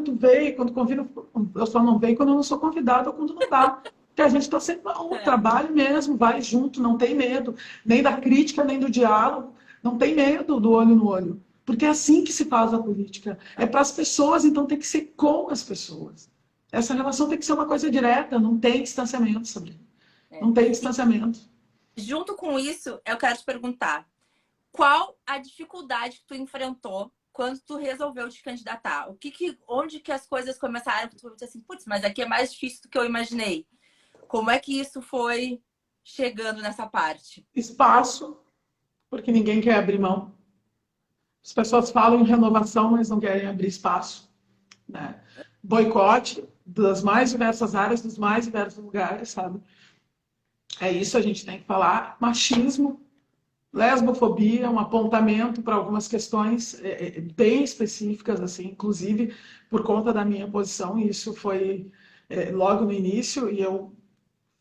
tu veio, quando convido, eu só não venho quando eu não sou convidado ou quando não dá. Porque a gente está sempre no É. trabalho mesmo, vai junto, não tem medo, nem da crítica, nem do diálogo, não tem medo do olho no olho. Porque é assim que se faz a política. É para as pessoas, então tem que ser com as pessoas. Essa relação tem que ser uma coisa direta, não tem distanciamento, Sabrina. É. Não tem distanciamento. Junto com isso, eu quero te perguntar, qual a dificuldade que tu enfrentou quando tu resolveu te candidatar? Onde que as coisas começaram que tu disse assim, putz, mas aqui é mais difícil do que eu imaginei. Como é que isso foi chegando nessa parte? Espaço, porque ninguém quer abrir mão. As pessoas falam em renovação, mas não querem abrir espaço. Né? Boicote das mais diversas áreas, dos mais diversos lugares, sabe? É isso a gente tem que falar. Machismo, lesbofobia, um apontamento para algumas questões bem específicas, assim, inclusive por conta da minha posição, e isso foi logo no início, e eu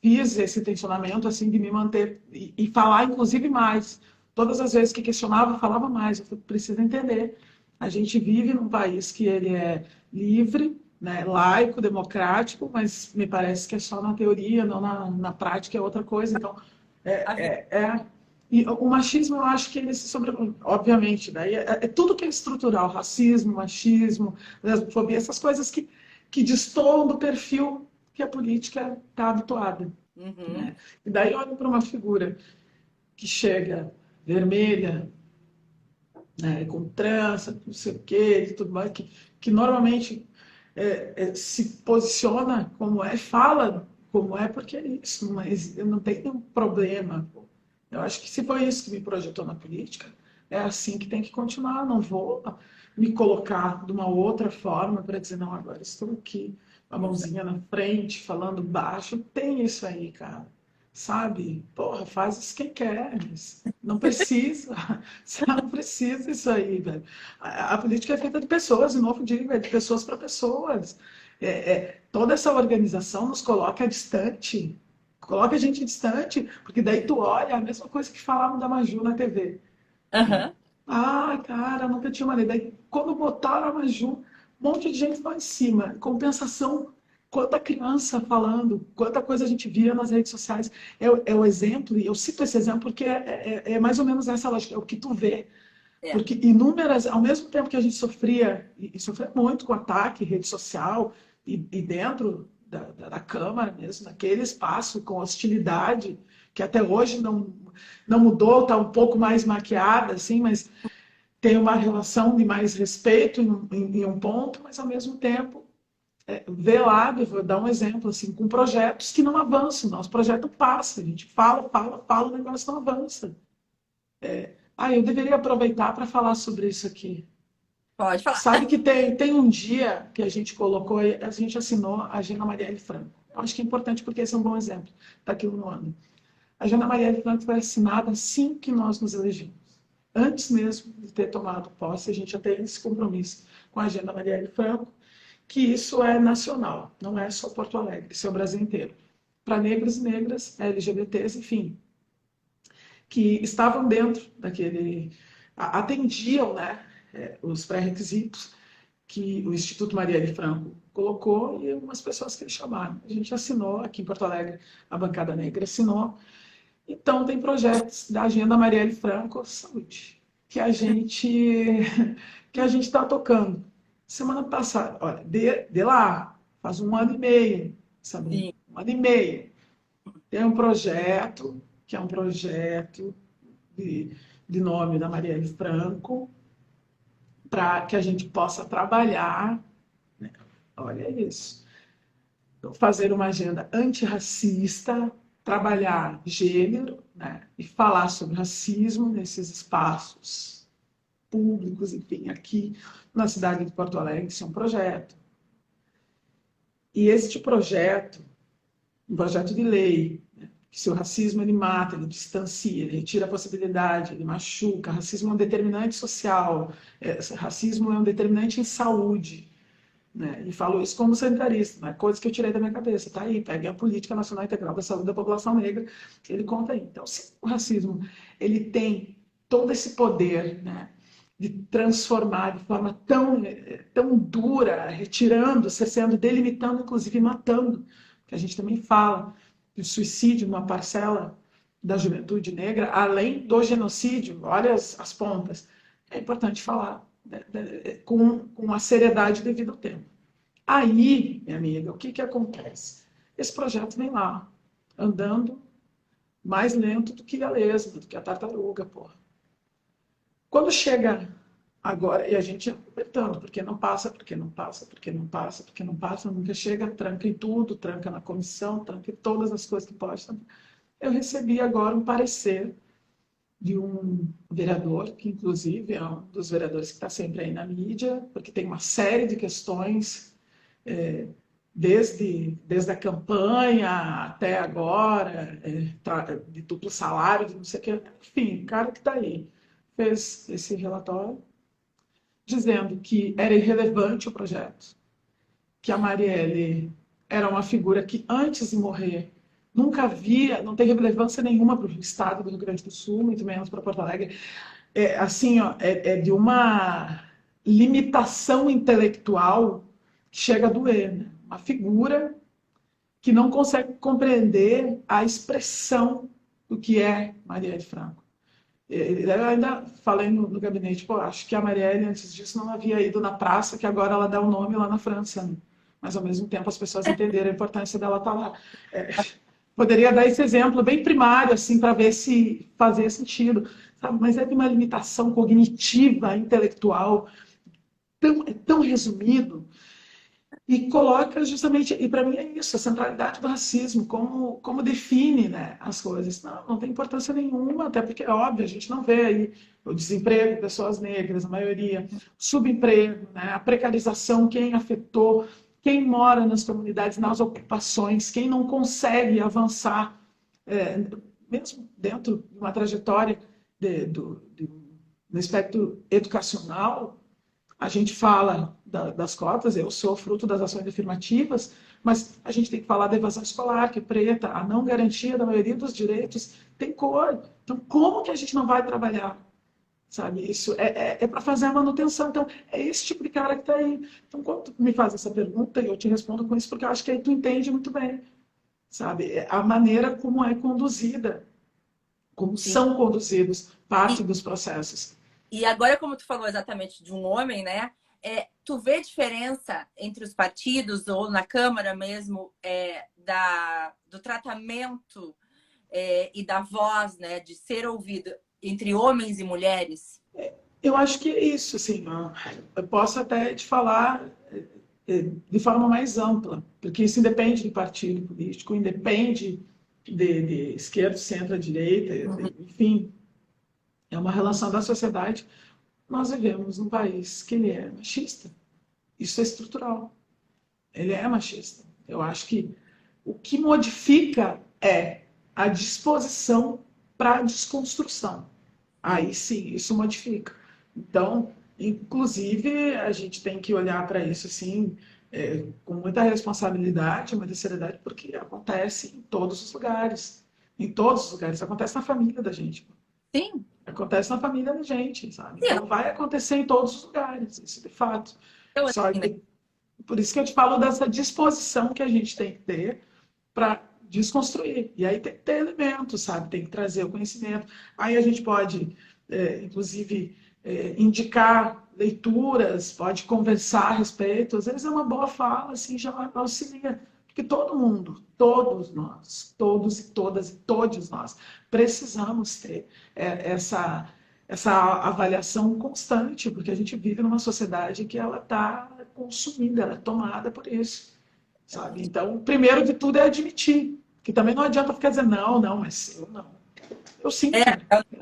fiz esse tensionamento, assim, de me manter e falar, inclusive, mais. Todas as vezes que questionava, eu falava mais. Eu preciso entender. A gente vive num país que ele é livre, né, laico, democrático, mas me parece que é só na teoria, não na prática, é outra coisa. Então, A vida é, é, E o machismo, eu acho que ele se sobre... Obviamente, daí é tudo que é estrutural, racismo, machismo, lesbofobia, essas coisas que destoam do perfil que a política está habituada, Uhum. né? E daí olha para uma figura que chega vermelha, né, com trança, não sei o quê, e tudo mais, que normalmente se posiciona como é, fala como é, porque é isso, mas não tem nenhum problema. Eu acho que se foi isso que me projetou na política, é assim que tem que continuar. Não vou me colocar de uma outra forma para dizer, não, agora estou aqui, a Exato. mãozinha na frente, falando baixo. Tem isso aí, cara. Sabe? Porra, faz isso quem quer, mas não precisa. Você não precisa isso aí, velho. A política é feita de pessoas, de novo digo, é de pessoas para pessoas. Toda essa organização nos coloca distante. Coloca a gente distante, porque daí tu olha a mesma coisa que falavam da Maju na TV, né? Aham. Ah, cara, nunca tinha uma lei. Daí, quando botaram a Maju, um monte de gente lá em cima. Compensação, quanta criança falando, quanta coisa a gente via nas redes sociais. É o exemplo, e eu cito esse exemplo porque é mais ou menos essa lógica, é o que tu vê. É. Porque inúmeras, ao mesmo tempo que a gente sofria, e sofria muito com ataque, rede social, e dentro da Câmara mesmo, naquele espaço, com hostilidade, que até hoje não mudou, está um pouco mais maquiada, assim, mas tem uma relação de mais respeito em um ponto, mas ao mesmo tempo velado, vou dar um exemplo, assim, com projetos que não avançam, nosso projeto passa, a gente fala, fala, fala, o negócio não avança. Eu deveria aproveitar para falar sobre isso aqui. Pode falar. Sabe que tem um dia que a gente colocou, a gente assinou a Agenda Marielle Franco. Eu acho que é importante porque esse é um bom exemplo daquilo no ano. A Agenda Marielle Franco foi assinada assim que nós nos elegemos. Antes mesmo de ter tomado posse, a gente já teve esse compromisso com a Agenda Marielle Franco, que isso é nacional, não é só Porto Alegre, isso é o Brasil inteiro. Para negros e negras, LGBTs, enfim, que estavam dentro daquele, atendiam, né, os pré-requisitos que o Instituto Marielle Franco colocou e umas pessoas que eles chamaram. A gente assinou aqui em Porto Alegre, a bancada negra assinou. Então tem projetos da Agenda Marielle Franco Saúde que a gente está tocando. Semana passada, olha, de lá faz um ano e meio, sabe? Sim. Um ano e meio. Tem um projeto que é um projeto de nome da Marielle Franco, para que a gente possa trabalhar, né? Olha isso, fazer uma agenda antirracista, trabalhar gênero, né? E falar sobre racismo nesses espaços públicos, enfim, aqui na cidade de Porto Alegre, isso é um projeto. E este projeto, um projeto de lei, que se o racismo ele mata, ele distancia, ele retira a possibilidade, ele machuca. Racismo é um determinante social, racismo é um determinante em saúde, né? E falo isso como sanitarista, não é coisa que eu tirei da minha cabeça, tá aí, pegue a Política Nacional Integral da Saúde da População Negra, ele conta aí. Então, se o racismo ele tem todo esse poder, né, de transformar de forma tão dura, retirando, cerceando, delimitando, inclusive matando, que a gente também fala de suicídio numa parcela da juventude negra, além do genocídio, olha as pontas, é importante falar, né, com a seriedade devido ao tempo. Aí, minha amiga, o que acontece? Esse projeto vem lá, andando mais lento do que a lesma, do que a tartaruga, porra. Quando chega agora, e a gente apertando, porque não passa, porque não passa, porque não passa, porque não passa, nunca chega, tranca em tudo, tranca na comissão, tranca em todas as coisas que pode. Eu recebi agora um parecer de um vereador, que inclusive é um dos vereadores que está sempre aí na mídia, porque tem uma série de questões, é, desde a campanha até agora, de duplo salário, de não sei o que, enfim, o cara que está aí fez esse relatório dizendo que era irrelevante o projeto, que a Marielle era uma figura que antes de morrer nunca havia, não tem relevância nenhuma para o estado do Rio Grande do Sul, muito menos para Porto Alegre. Assim, ó, de uma limitação intelectual que chega a doer, né? Uma figura que não consegue compreender a expressão do que é Marielle Franco. Eu ainda falei no gabinete, pô, acho que a Marielle, antes disso, não havia ido na praça, que agora ela dá o nome lá na França, né? Mas, ao mesmo tempo, as pessoas entenderam a importância dela estar lá. É, poderia dar esse exemplo bem primário, assim, para ver se fazia sentido, sabe? Mas é de uma limitação cognitiva, intelectual, é tão resumido, e coloca justamente, e para mim é isso, a centralidade do racismo, como define, né, as coisas. Não tem importância nenhuma, até porque é óbvio, a gente não vê aí o desemprego, pessoas negras, a maioria, subemprego, né, a precarização, quem afetou, quem mora nas comunidades, nas ocupações, quem não consegue avançar, mesmo dentro de uma trajetória no aspecto educacional. A gente fala das cotas, eu sou fruto das ações afirmativas, mas a gente tem que falar da evasão escolar, que é preta, a não garantia da maioria dos direitos tem cor. Então, como que a gente não vai trabalhar? Sabe, isso é para fazer a manutenção. Então, é esse tipo de cara que está aí. Então, quando tu me faz essa pergunta, eu te respondo com isso, porque eu acho que aí tu entende muito bem, sabe? A maneira como é conduzida, como Sim. são conduzidos parte E, dos processos. e agora, como tu falou exatamente de um homem, né? Tu vê diferença entre os partidos ou na Câmara mesmo do tratamento e da voz, né? De ser ouvido entre homens e mulheres? Eu acho que é isso, assim, eu posso até te falar de forma mais ampla, porque isso independe de partido político, independe de esquerda, centro, direita, Uhum. enfim, é uma relação da sociedade. Nós vivemos num país que ele é machista, isso é estrutural, ele é machista. Eu acho que o que modifica é a disposição para a desconstrução. Aí sim, isso modifica. Então, inclusive, a gente tem que olhar para isso assim, com muita responsabilidade, muita seriedade, porque acontece em todos os lugares. Em todos os lugares. Acontece na família da gente. Sim, Acontece na família da gente, sabe? sim, Então, vai acontecer em todos os lugares, isso de fato. eu Só assim, né? que, por isso que eu te falo dessa disposição que a gente tem que ter para desconstruir. E aí tem que ter elementos, sabe? Tem que trazer o conhecimento. Aí a gente pode, inclusive, indicar leituras, pode conversar a respeito. Às vezes é uma boa fala, assim, já auxilia. Porque todo mundo, todos nós, todos e todas e todos nós, precisamos ter essa avaliação constante, porque a gente vive numa sociedade que ela está consumida, ela é tomada por isso. Sabe? Então, primeiro de tudo é admitir, que também não adianta ficar dizendo, não, mas eu não. Eu É, sinto,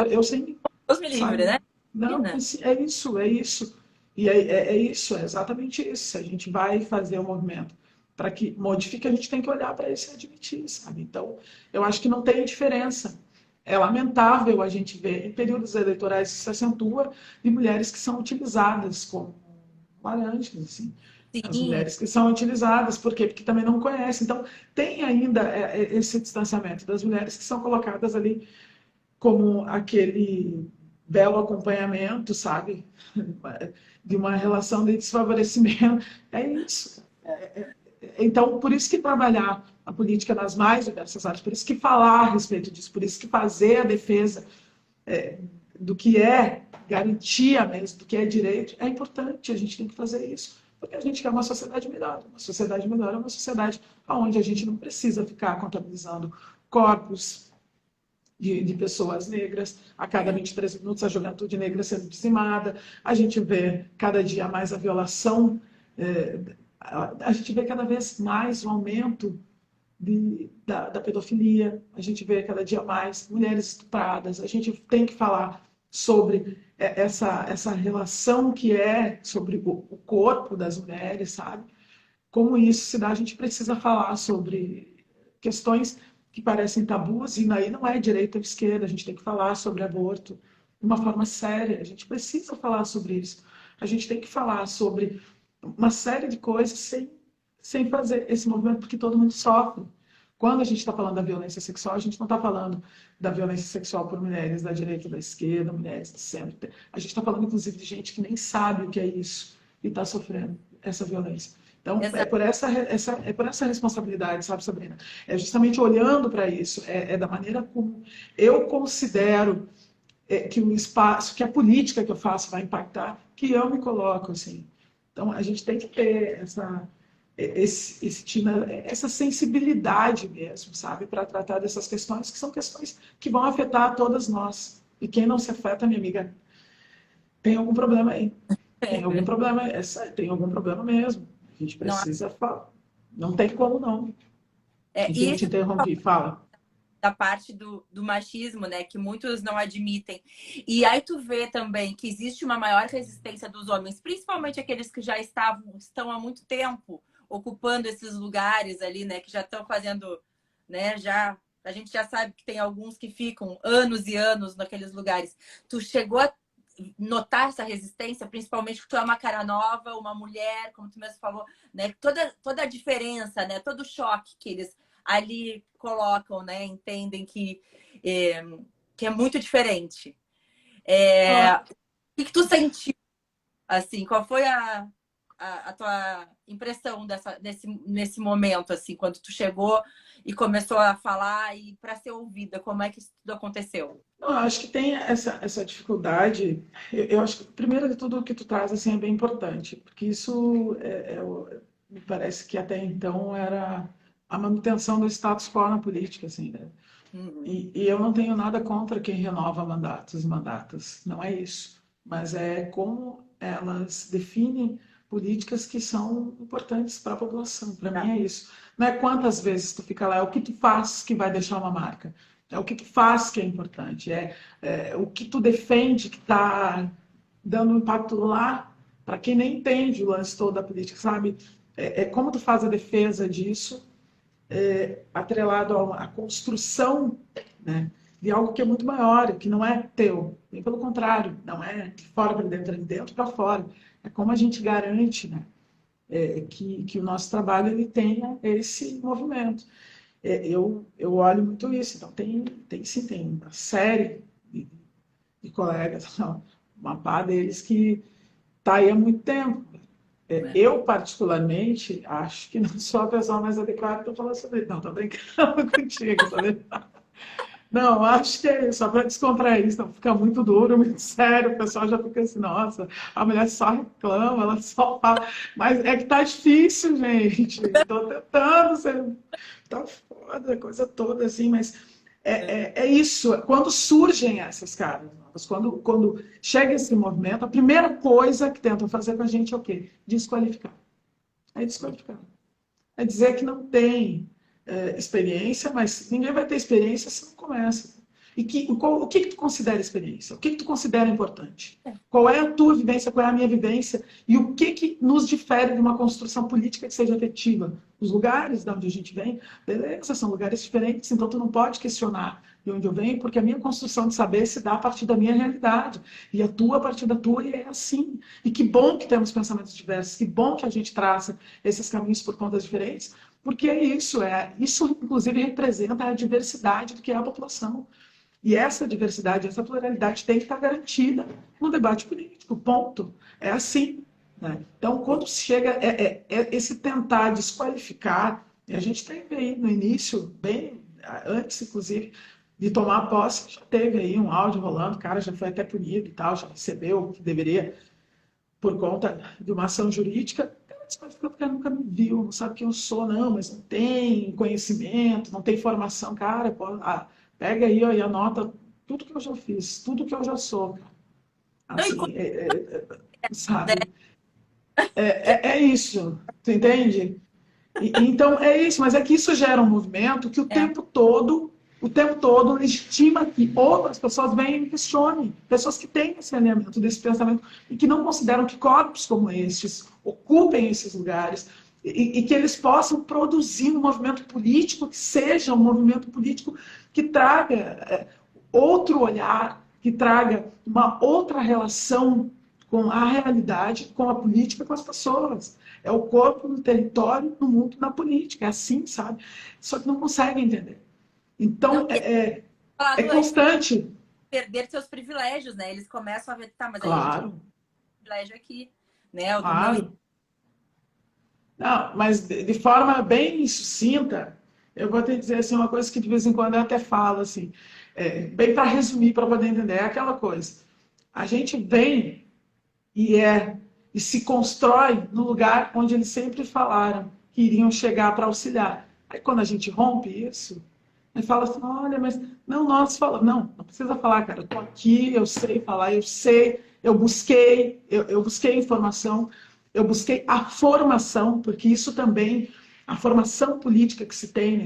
eu sinto, Deus me livre, sabe? né? Não, Imagina. é isso, é isso. E é isso, é exatamente isso. Se a gente vai fazer um movimento para que modifique, a gente tem que olhar para isso e admitir, sabe? Então, eu acho que não tem diferença. É lamentável a gente ver em períodos eleitorais que se acentua de mulheres que são utilizadas como laranjas, assim. As Sim, mulheres que são utilizadas, por quê? Porque também não conhecem. Então, tem ainda esse distanciamento das mulheres que são colocadas ali como aquele belo acompanhamento, sabe? De uma relação de desfavorecimento. É isso. Então, por isso que trabalhar a política nas mais diversas áreas, por isso que falar a respeito disso, por isso que fazer a defesa do que é garantia mesmo, do que é direito, é importante, a gente tem que fazer isso. Porque a gente quer uma sociedade melhor. Uma sociedade melhor é uma sociedade onde a gente não precisa ficar contabilizando corpos de pessoas negras. A cada 23 minutos a juventude negra sendo dizimada. A gente vê cada dia mais a violação, a gente vê cada vez mais o aumento da pedofilia, a gente vê cada dia mais mulheres estupradas, a gente tem que falar sobre essa relação que é sobre o corpo das mulheres, sabe? Como isso se dá, a gente precisa falar sobre questões que parecem tabus, e aí não é direita ou esquerda, a gente tem que falar sobre aborto de uma forma séria, a gente precisa falar sobre isso, a gente tem que falar sobre uma série de coisas sem fazer esse movimento, porque todo mundo sofre. Quando a gente está falando da violência sexual, a gente não está falando da violência sexual por mulheres da direita ou da esquerda, mulheres de centro. A gente está falando, inclusive, de gente que nem sabe o que é isso e está sofrendo essa violência. Então, exato. é por essa responsabilidade, sabe, Sabrina? É justamente olhando para isso, da maneira como eu considero que o espaço, que a política que eu faço vai impactar, que eu me coloco, assim. Então, a gente tem que ter essa sensibilidade mesmo, sabe? Para tratar dessas questões, que são questões que vão afetar todas nós. E quem não se afeta, minha amiga, tem algum problema aí. Tem algum problema, tem algum problema mesmo. A gente Não, precisa falar. Não tem como não. e Enfim, eu te esse interrompi. Fala. da parte do machismo, né, que muitos não admitem. E aí tu vê também que existe uma maior resistência dos homens, principalmente aqueles que já estão há muito tempo ocupando esses lugares ali, né, que já estão fazendo, né, já a gente já sabe que tem alguns que ficam anos e anos naqueles lugares. Tu chegou a notar essa resistência, principalmente porque tu é uma cara nova, uma mulher, como tu mesmo falou, né? Toda a diferença, né? Todo o choque que eles ali colocam, né? Entendem é, que é muito diferente. Ah, O que tu sentiu? Assim, qual foi a tua impressão nesse momento, assim, quando tu chegou e começou a falar e para ser ouvida, como é que isso tudo aconteceu? não, eu acho que tem essa dificuldade. Eu acho que, primeiro de tudo, o que tu traz assim, é bem importante, porque isso me parece que até então era a manutenção do status quo na política, assim, né? Uhum. E eu não tenho nada contra quem renova mandatos e mandatas, não é isso. Mas é como elas definem políticas que são importantes para a população. Para mim Tá. é isso. Não é quantas vezes tu fica lá, é o que tu faz que vai deixar uma marca. É o que tu faz que é importante. É o que tu defende que está dando um impacto lá para quem nem entende o lance todo da política, sabe? É como tu faz a defesa disso atrelado à construção, né, de algo que é muito maior, que não é teu. E pelo contrário, não é de fora para dentro, é de dentro para fora. É como a gente garante, né, que o nosso trabalho ele tenha esse movimento. Eu olho muito isso. Então, tem uma série de colegas, não, uma pá deles que está aí há muito tempo. É. Eu, particularmente, acho que não sou a pessoa mais adequada para falar sobre isso. Não, tô brincando contigo, sabe? Não, acho que é só para descontrair, senão fica muito duro, muito sério, o pessoal já fica assim, nossa, a mulher só reclama, ela só fala. Mas é que tá difícil, gente. Tô tentando, tá foda, a coisa toda assim, mas é isso. Quando surgem essas caras novas, quando chega esse movimento, a primeira coisa que tentam fazer com a gente é o quê? Desqualificar. É desqualificar. É dizer que não tem experiência, mas ninguém vai ter experiência se não começa. O que tu considera experiência? O que tu considera importante? Qual é a tua vivência? Qual é a minha vivência? E o que nos difere de uma construção política que seja efetiva? Os lugares de onde a gente vem, beleza, são lugares diferentes, então tu não pode questionar de onde eu venho, porque a minha construção de saber se dá a partir da minha realidade. E a tua a partir da tua, e é assim. E que bom que temos pensamentos diversos, que bom que a gente traça esses caminhos por contas diferentes, porque isso inclusive representa a diversidade do que é a população. E essa diversidade, essa pluralidade tem que estar garantida no debate político, ponto. É assim. Né? Então, quando chega esse tentar desqualificar, e a gente teve aí no início, bem antes, inclusive, de tomar posse, já teve aí um áudio rolando, o cara já foi até punido e tal, já recebeu o que deveria por conta de uma ação jurídica. O cara nunca me viu, não sabe quem eu sou, não, mas não tem conhecimento, não tem formação. Cara, pega aí ó, e anota tudo que eu já fiz, tudo que eu já sou. Não, e Assim, sabe? É isso, tu entende? Então é isso, mas é que isso gera um movimento que o tempo todo legitima que outras pessoas venham e questionem, pessoas que têm esse alinhamento desse pensamento e que não consideram que corpos como estes ocupem esses lugares e que eles possam produzir um movimento político que seja um movimento político que traga outro olhar, que traga uma outra relação com a realidade, com a política, com as pessoas. É o corpo no território, no mundo, na política. É assim, sabe? Só que não consegue entender. não, Então, e é falado aí constante. perder seus privilégios, né? Eles começam a ver, tá, mas aí a gente Claro, privilégio aqui, né? O do não. claro. Não, mas de forma bem sucinta, Eu vou te dizer assim, uma coisa que de vez em quando eu até falo, assim, bem para resumir, para poder entender, é aquela coisa. A gente vem e se constrói no lugar onde eles sempre falaram que iriam chegar para auxiliar. Aí quando a gente rompe isso, aí fala assim, olha, mas não, nós falamos. Não, não precisa falar, cara, eu estou aqui, eu sei falar, eu sei, eu busquei informação, eu busquei a formação, porque isso também, a formação política que se tem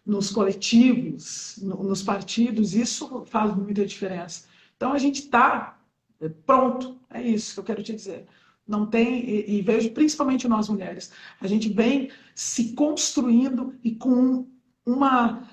nos coletivos, nos partidos, isso faz muita diferença. Então a gente está pronto, é isso que eu quero te dizer. Não tem, e vejo principalmente nós mulheres, a gente vem se construindo e com uma,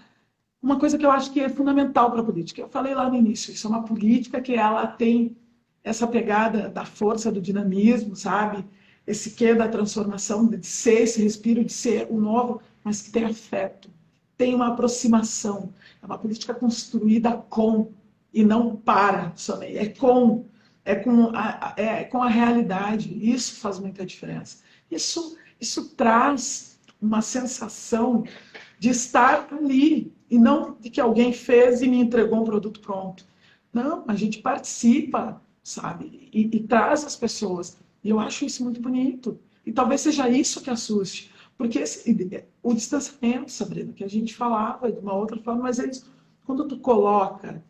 uma coisa que eu acho que é fundamental para a política. Eu falei lá no início, isso é uma política que ela tem essa pegada da força, do dinamismo, sabe? Esse quê da transformação, de ser esse respiro, de ser o novo, mas que tem afeto, tem uma aproximação. É uma política construída com, e não para somente, é com a realidade. Isso faz muita diferença. Isso traz uma sensação de estar ali e não de que alguém fez e me entregou um produto pronto. Não, a gente participa, sabe? E traz as pessoas. E eu acho isso muito bonito. E talvez seja isso que assuste. Porque o distanciamento, Sabrina, que a gente falava de uma outra forma, mas eles, quando tu coloca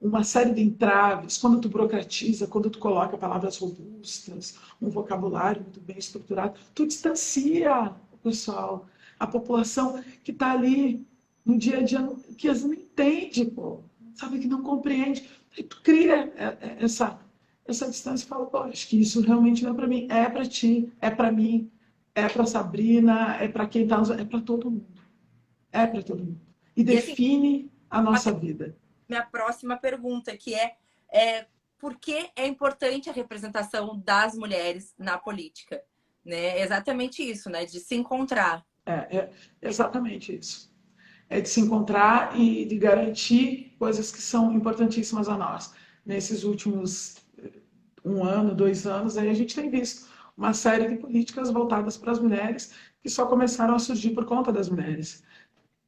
uma série de entraves, quando tu burocratiza, quando tu coloca palavras robustas, um vocabulário muito bem estruturado, tu distancia o pessoal, a população que está ali no dia a dia, que às vezes não entende, pô, sabe, que não compreende. Aí tu cria essa distância e fala, pô, acho que isso realmente não é para mim, é para ti, é para mim, é para Sabrina, é para quem está, é para todo mundo, é para todo mundo. E E assim, define a nossa vida. minha próxima pergunta, que é por que é importante a representação das mulheres na política? Né? É exatamente isso, né? De se encontrar. É exatamente isso. É de se encontrar e de garantir coisas que são importantíssimas a nós. Nesses últimos 1 ano, 2 anos, aí a gente tem visto uma série de políticas voltadas para as mulheres que só começaram a surgir por conta das mulheres.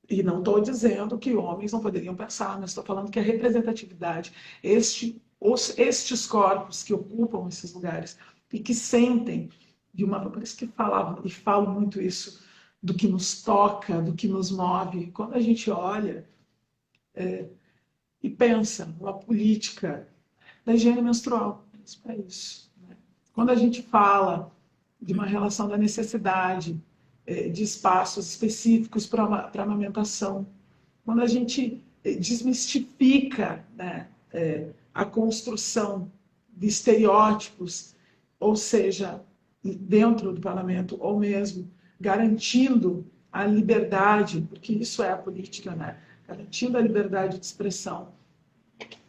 E não estou dizendo que homens não poderiam pensar, mas estou falando que a representatividade, estes corpos que ocupam esses lugares e que sentem de uma. Por isso que falava, e falo muito isso, do que nos toca, do que nos move. Quando a gente olha e pensa uma política da higiene menstrual, é isso. Né? Quando a gente fala de uma relação da necessidade de espaços específicos para a amamentação, quando a gente desmistifica, né, a construção de estereótipos, ou seja, dentro do parlamento, ou mesmo garantindo a liberdade, porque isso é a política, né? Garantindo a liberdade de expressão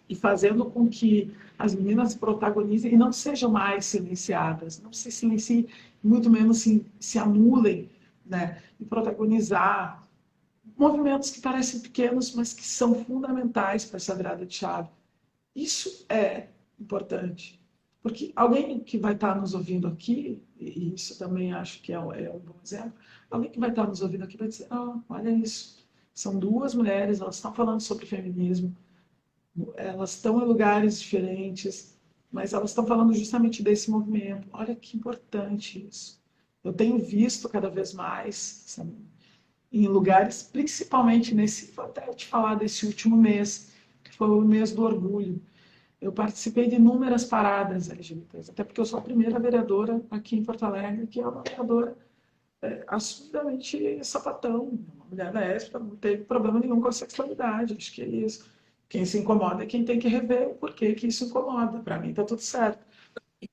e fazendo com que as meninas protagonizem e não sejam mais silenciadas, não se silenciem, muito menos se anulem, né? E protagonizar movimentos que parecem pequenos, mas que são fundamentais para essa virada de chave. Isso é importante, porque alguém que vai estar nos ouvindo aqui, e isso também acho que é um bom exemplo, alguém que vai estar nos ouvindo aqui vai dizer, olha isso, são duas mulheres, elas estão falando sobre feminismo, elas estão em lugares diferentes, mas elas estão falando justamente desse movimento. Olha que importante isso. Eu tenho visto cada vez mais, sabe, em lugares, principalmente nesse, vou até te falar desse último mês, que foi o mês do orgulho. Eu participei de inúmeras paradas LGBTs, até porque eu sou a primeira vereadora aqui em Porto Alegre, que é uma vereadora assumidamente sapatão, uma mulher lésbica, não teve problema nenhum com a sexualidade, acho que é isso. Quem se incomoda é quem tem que rever o porquê que isso incomoda. Para mim está tudo certo.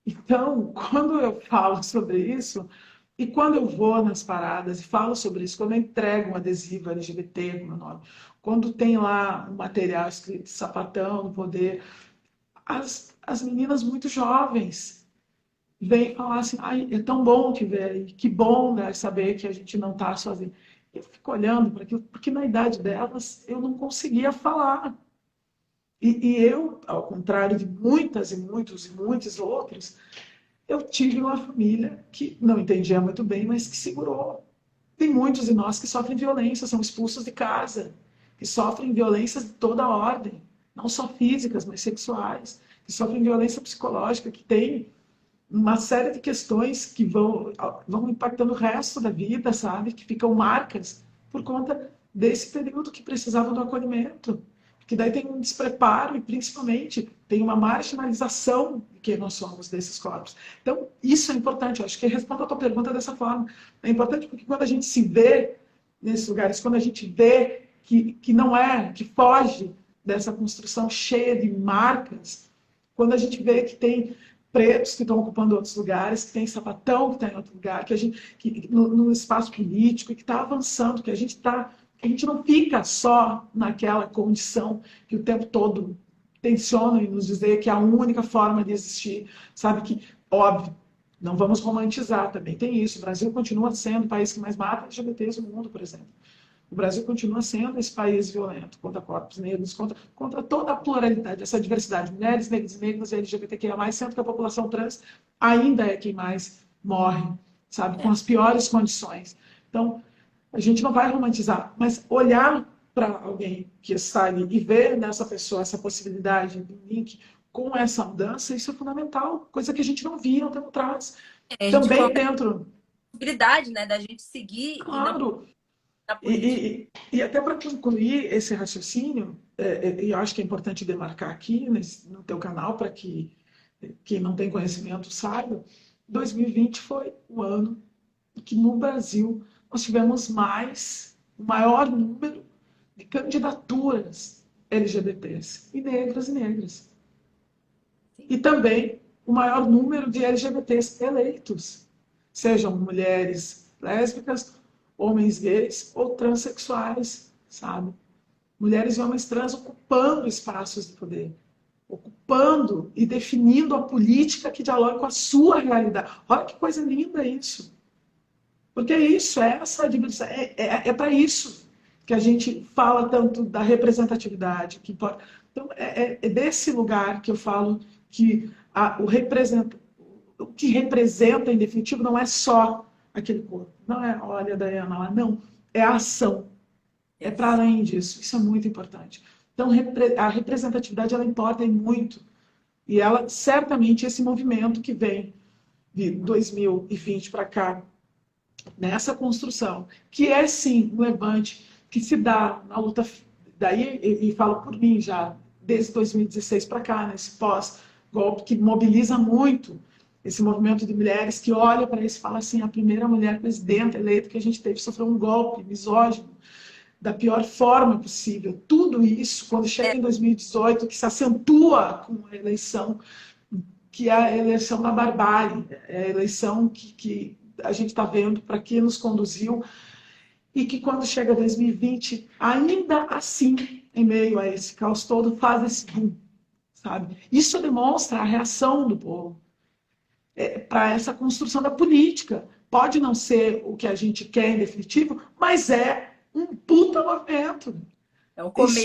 Então, quando eu falo sobre isso, e quando eu vou nas paradas e falo sobre isso, quando eu entrego um adesivo LGBT com meu nome, quando tem lá um material escrito sapatão no poder, as meninas muito jovens vêm falar assim, ai, é tão bom te ver, que bom, né, saber que a gente não está sozinho. Eu fico olhando para aquilo, porque na idade delas eu não conseguia falar. E eu, ao contrário de muitas e muitos e muitos outros, eu tive uma família que não entendia muito bem, mas que segurou. tem muitos de nós que sofrem violência, são expulsos de casa, que sofrem violências de toda a ordem, não só físicas, mas sexuais, que sofrem violência psicológica, que tem uma série de questões que vão impactando o resto da vida, sabe? Que ficam marcas por conta desse período que precisavam do acolhimento. Que daí tem um despreparo e, principalmente, tem uma marginalização de quem nós somos desses corpos. Então, isso é importante. Eu acho que respondo a tua pergunta dessa forma. É importante porque quando a gente se vê nesses lugares, quando a gente vê que não é, que foge dessa construção cheia de marcas, quando a gente vê que tem pretos que estão ocupando outros lugares, que tem sapatão que está em outro lugar, que a gente no espaço político, que está avançando, que a gente não fica só naquela condição que o tempo todo tensionam em nos dizer que é a única forma de existir, sabe que, óbvio, não vamos romantizar também, tem isso, o Brasil continua sendo o país que mais mata LGBTs no mundo, por exemplo. O Brasil continua sendo esse país violento contra corpos negros, contra toda a pluralidade, essa diversidade. Mulheres, negros e negras, LGBTQIA+, sendo que a população trans ainda é quem mais morre, sabe? Com as piores condições. Então, a gente não vai romantizar, mas olhar para alguém que está ali e ver nessa pessoa essa possibilidade de link com essa mudança, isso é fundamental, coisa que a gente não via um tempo atrás. A gente Também dentro... possibilidade, né, da gente seguir Claro. na política. E até para concluir esse raciocínio, eu acho que é importante demarcar aqui no teu canal, para que quem não tem conhecimento saiba, 2020 foi o ano que no Brasil nós tivemos o maior número de candidaturas LGBTs, e negras. E também o maior número de LGBTs eleitos, sejam mulheres lésbicas, homens gays ou transexuais, sabe? Mulheres e homens trans ocupando espaços de poder, ocupando e definindo a política que dialoga com a sua realidade. Olha que coisa linda isso. Porque é isso, é essa diversidade, é para isso que a gente fala tanto da representatividade, que importa. Então, é desse lugar que eu falo que o que representa, em definitivo, não é só aquele corpo. Não é, olha, Dayana, lá, não. É a ação. É para além disso. Isso é muito importante. Então, a representatividade, ela importa e muito. E ela, certamente, esse movimento que vem de 2020 para cá, nessa construção, que é, sim, um levante que se dá na luta, daí, e falo por mim já, desde 2016 para cá, nesse pós-golpe, que mobiliza muito esse movimento de mulheres que olha para isso e fala assim, a primeira mulher presidenta eleita que a gente teve sofreu um golpe misógino da pior forma possível. Tudo isso, quando chega em 2018, que se acentua com a eleição, que é a eleição da barbárie, é a eleição que a gente está vendo para que nos conduziu, e que quando chega 2020, ainda assim, em meio a esse caos todo, faz esse boom, sabe? Isso demonstra a reação do povo para essa construção da política. Pode não ser o que a gente quer em definitivo, mas é um puta movimento. É um começo.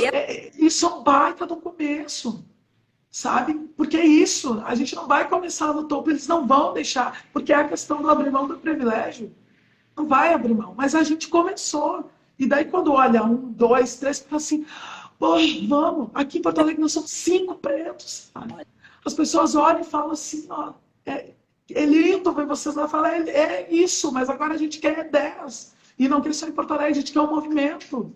Isso é um baita do começo, sabe? Porque é isso, a gente não vai começar no topo, eles não vão deixar, porque é a questão do abrir mão do privilégio. Não vai abrir mão, mas a gente começou. E daí quando olha 1, 2, 3, fala assim, pô, vamos, aqui em Porto Alegre nós somos 5 pretos, sabe? As pessoas olham e falam assim, ó, é lindo ver vocês lá falar, é isso, mas agora a gente quer 10. E não quer só em Porto Alegre, a gente quer um movimento.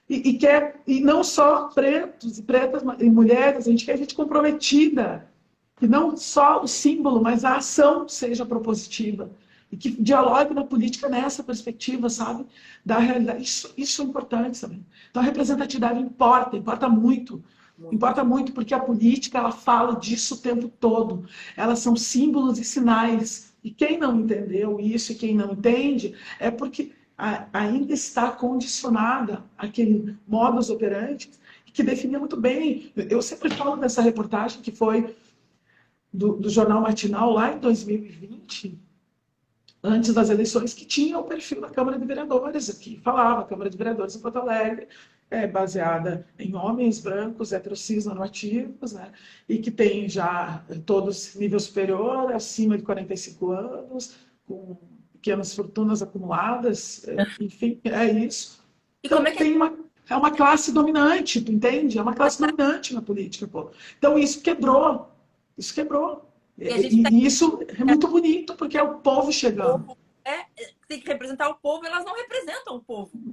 E não só pretos e pretas e mulheres, a gente quer gente comprometida. Que não só o símbolo, mas a ação seja propositiva. E que dialogue na política nessa perspectiva, sabe? Da realidade. Isso é importante também. Então a representatividade importa muito. Importa muito porque a política ela fala disso o tempo todo. Elas são símbolos e sinais. E quem não entendeu isso e quem não entende é porque ainda está condicionada àquele modus operandi que definia muito bem. Eu sempre falo dessa reportagem que foi do Jornal Matinal lá em 2020, antes das eleições, que tinha o perfil da Câmara de Vereadores aqui. Falava, a Câmara de Vereadores em Porto Alegre é baseada em homens brancos, heterocis normativos, né? E que tem já todos nível superior, acima de 45 anos, pequenas fortunas acumuladas, enfim, é isso. E Então como é que é uma classe dominante, tu entende? É uma classe dominante na política, pô. Então isso quebrou, isso quebrou. a gente tá E isso é muito bonito, porque é o povo chegando. povo, tem que representar o povo, elas não representam o povo, né?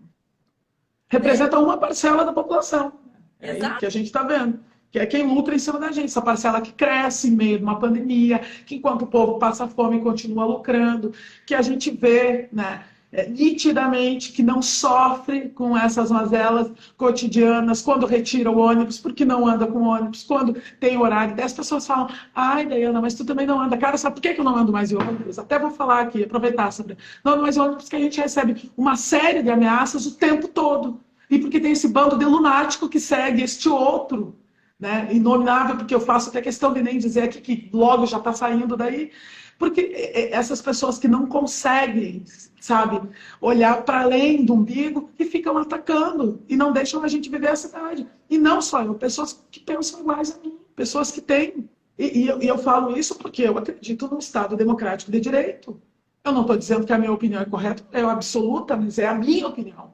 Representa uma parcela da população. É aí que Exato. a gente está vendo. Que é quem lucra em cima da gente. Essa parcela que cresce em meio de uma pandemia, que enquanto o povo passa fome continua lucrando, que a gente vê, né, nitidamente que não sofre com essas mazelas cotidianas, quando retira o ônibus, porque não anda com ônibus, quando tem horário. 10 pessoas falam, ai, Dayana, mas tu também não anda. Cara, sabe por que eu não ando mais em ônibus? Até vou falar aqui, aproveitar sobre. Não ando mais em ônibus porque a gente recebe uma série de ameaças o tempo todo. E porque tem esse bando de lunático que segue este outro, né, inominável, porque eu faço até questão de nem dizer aqui que logo já está saindo daí, porque essas pessoas que não conseguem, sabe, olhar para além do umbigo e ficam atacando e não deixam a gente viver a cidade. E não só eu, pessoas que pensam iguais a mim, pessoas que têm. E eu falo isso porque eu acredito num Estado democrático de direito. Eu não estou dizendo que a minha opinião é correta, é absoluta, mas é a minha opinião.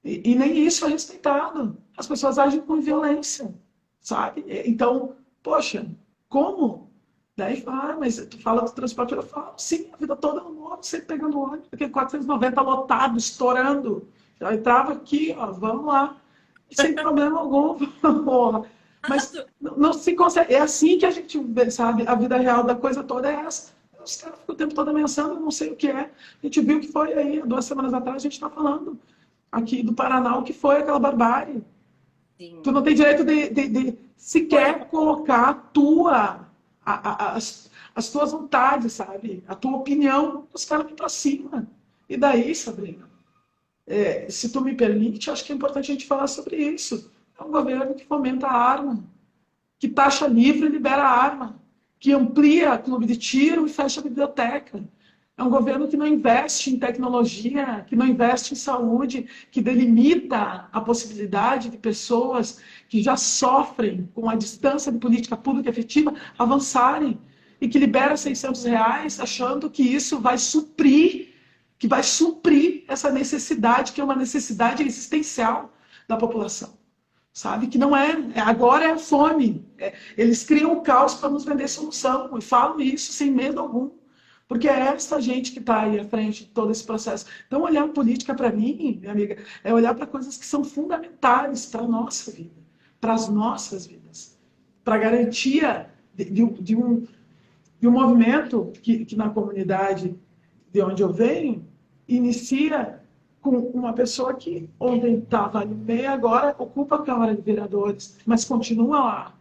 E nem isso é respeitado. As pessoas agem com violência, sabe? Então, poxa, como? Daí fala, mas tu fala do transporte, eu falo, sim, a vida toda eu moro sempre pegando ônibus, aquele 490 lotado, estourando. Já entrava aqui, ó, vamos lá, sem problema algum, porra. Mas não se consegue, é assim que a gente vê, sabe? A vida real da coisa toda é essa. Os caras ficam o tempo todo ameaçando, não sei o que é. A gente viu que foi aí, 2 semanas atrás, a gente está falando aqui do Paraná, o que foi aquela barbárie. Tu Sim. não tem direito de sequer colocar as tuas vontades, sabe? A tua opinião, os caras vêm pra cima. E daí, Sabrina, se tu me permite, acho que é importante a gente falar sobre isso. É um governo que fomenta a arma, que taxa livre e libera a arma, que amplia clube de tiro e fecha a biblioteca. É um governo que não investe em tecnologia, que não investe em saúde, que delimita a possibilidade de pessoas que já sofrem com a distância de política pública efetiva avançarem e que libera R$ 600 achando que isso vai suprir, que vai suprir essa necessidade, que é uma necessidade existencial da população. Sabe que não é, agora é a fome. Eles criam o caos para nos vender solução. E falo isso sem medo algum. Porque é essa gente que está aí à frente de todo esse processo. Então, olhar política para mim, minha amiga, é olhar para coisas que são fundamentais para a nossa vida, para as nossas vidas, para a garantia de um movimento que na comunidade de onde eu venho inicia com uma pessoa que ontem estava ali no meio, agora ocupa a Câmara de Vereadores, mas continua lá,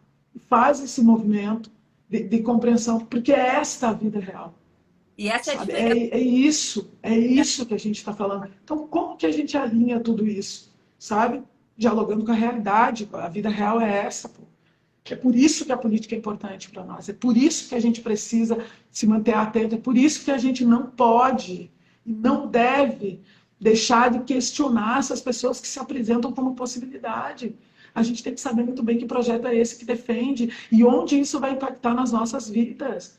faz esse movimento de compreensão, porque é esta a vida real. E essa é a Sabe? diferença. É isso que a gente está falando. Então, como que a gente alinha tudo isso? Sabe? Dialogando com a realidade. A vida real é essa, pô. É por isso que a política é importante para nós. É por isso que a gente precisa se manter atento. É por isso que a gente não pode e não deve deixar de questionar essas pessoas que se apresentam como possibilidade. A gente tem que saber muito bem que projeto é esse que defende e onde isso vai impactar nas nossas vidas.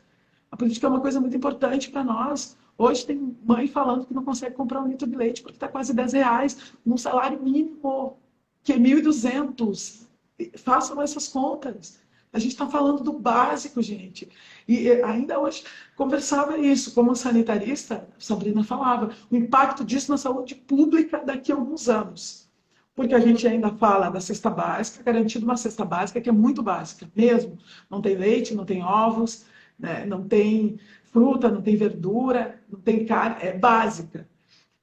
A política é uma coisa muito importante para nós. Hoje tem mãe falando que não consegue comprar um litro de leite porque está quase R$ 10, num salário mínimo, que é 1.200. Façam essas contas. A gente está falando do básico, gente. E ainda hoje conversava isso, como sanitarista, Sabrina falava, o impacto disso na saúde pública daqui a alguns anos. Porque a gente ainda fala da cesta básica, garantindo uma cesta básica que é muito básica mesmo. Não tem leite, não tem ovos, né? Não tem fruta, não tem verdura, não tem carne, é básica.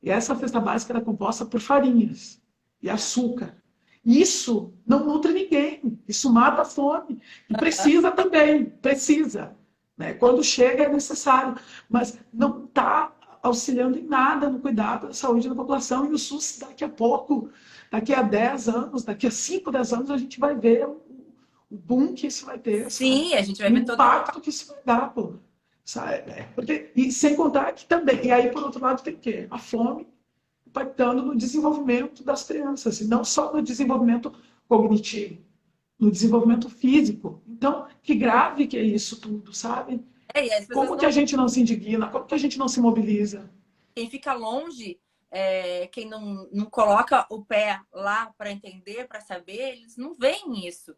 E essa cesta básica é composta por farinhas e açúcar. Isso não nutre ninguém, isso mata a fome. E precisa também, precisa. Né? Quando chega é necessário, mas não está auxiliando em nada no cuidado da saúde da população. E o SUS, daqui a pouco, daqui a 10 anos, daqui a 5, 10 anos, a gente vai ver o boom que isso vai ter, sabe? Sim, a gente vai O ver todo. impacto que isso vai dar, pô. Sabe? Porque, e sem contar que também, e aí por outro lado tem o quê? A fome impactando no desenvolvimento das crianças, e não só no desenvolvimento cognitivo, no desenvolvimento físico. Então, que grave que é isso tudo, sabe? E as pessoas Como que não. a gente não se indigna? Como que a gente não se mobiliza? Quem fica longe, quem não coloca o pé lá para entender, para saber, eles não veem isso.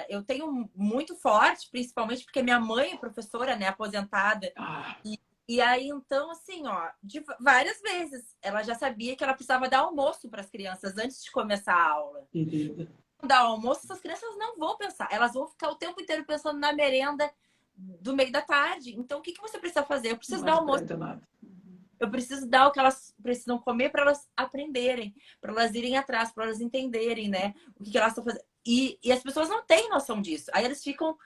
Eu tenho muito forte, principalmente porque minha mãe é professora, né, aposentada. Ah, E aí, então, assim, ó, várias vezes ela já sabia que ela precisava dar almoço para as crianças antes de começar a aula. querida. Dar almoço, essas crianças não vão pensar, elas vão ficar o tempo inteiro pensando na merenda do meio da tarde. Então, o que você precisa fazer? Eu Não preciso dar almoço, adianta nada. eu preciso dar o que elas precisam comer para elas aprenderem, para elas irem atrás, para elas entenderem, né? O que elas estão fazendo. E as pessoas não têm noção disso. Aí eles ficam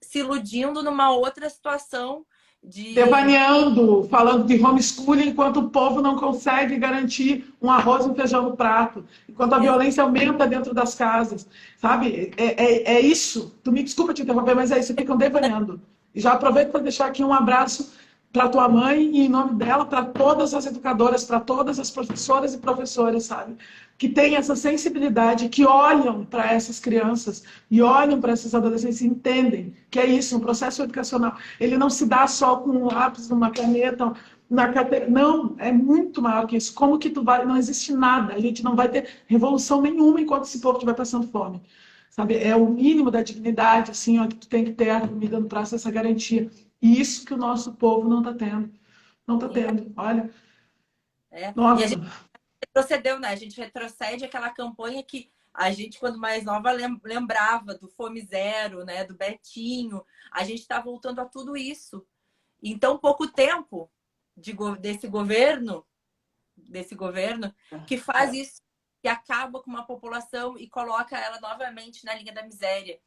se iludindo numa outra situação de. Devaneando, falando de homeschooling, enquanto o povo não consegue garantir um arroz e um feijão no prato, enquanto a violência aumenta dentro das casas, sabe? É isso. Tu me desculpa te interromper, mas é isso. Ficam devaneando. E já aproveito para deixar aqui um abraço para tua mãe e em nome dela para todas as educadoras, para todas as professoras e professores, sabe? Que têm essa sensibilidade, que olham para essas crianças e olham para esses adolescentes e entendem que é isso, um processo educacional. Ele não se dá só com um lápis, numa caneta, na carteira. Não, é muito maior que isso. Como que tu vai? Não existe nada. A gente não vai ter revolução nenhuma enquanto esse povo estiver passando fome. Sabe? É o mínimo da dignidade, assim, ó, que tu tem que ter a comida no prazo, essa garantia. E isso que o nosso povo não está tendo. Não está tendo. Olha, E a nossa. gente retrocedeu, né? A gente retrocede aquela campanha que a gente, quando mais nova, lembrava do Fome Zero, né? Do Betinho. A gente está voltando a tudo isso. Em tão pouco tempo desse governo, que faz isso, que acaba com uma população e coloca ela novamente na linha da miséria.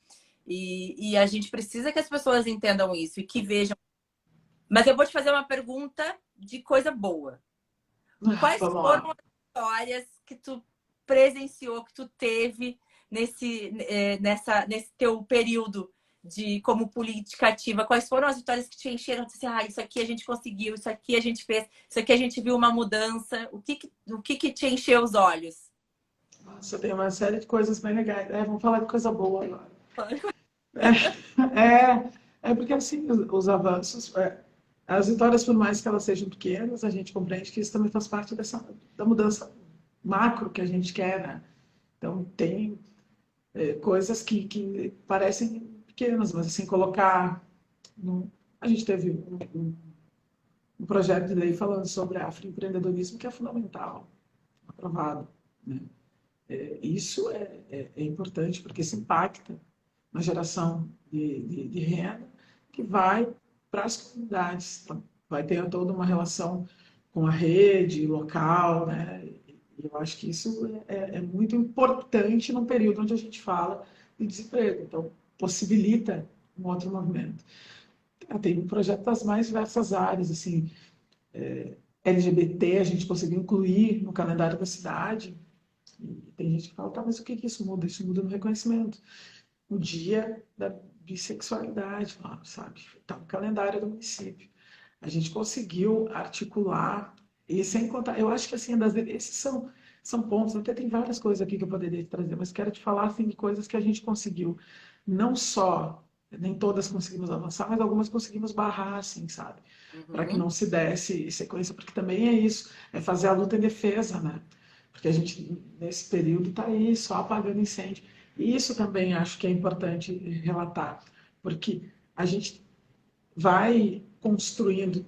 E a gente precisa que as pessoas entendam isso e que vejam. Mas eu vou te fazer uma pergunta de coisa boa. Quais Vamos foram lá. as histórias que tu presenciou, que tu teve nesse teu período de como política ativa? Quais foram as histórias que te encheram? Assim, isso aqui a gente conseguiu, isso aqui a gente fez, isso aqui a gente viu uma mudança. O que te encheu os olhos? Nossa, tem uma série de coisas bem legais. Vamos falar de coisa boa agora. É porque assim, os avanços, as vitórias, por mais que elas sejam pequenas, a gente compreende que isso também faz parte da mudança macro que a gente quer, né? Então, tem coisas que parecem pequenas, mas assim, colocar. A gente teve um projeto de lei falando sobre afroempreendedorismo que é fundamental, aprovado, né? Isso é importante porque isso impacta na geração de renda que vai para as comunidades. Então, vai ter toda uma relação com a rede local, né? E eu acho que isso é muito importante num período onde a gente fala de desemprego. Então, possibilita um outro movimento. Tem um projeto das mais diversas áreas, assim, LGBT, a gente conseguiu incluir no calendário da cidade. E tem gente que fala, tá, mas o que isso muda? Isso muda no reconhecimento. O dia da bissexualidade, sabe? Está no calendário do município. A gente conseguiu articular, e sem contar, eu acho que assim, esses são pontos, até tem várias coisas aqui que eu poderia te trazer, mas quero te falar assim, de coisas que a gente conseguiu, não só, nem todas conseguimos avançar, mas algumas conseguimos barrar, assim, sabe? Para que Uhum. não se desse sequência, porque também é isso, é fazer a luta em defesa, né? Porque a gente, nesse período, está aí só apagando incêndio. E isso também acho que é importante relatar, porque a gente vai construindo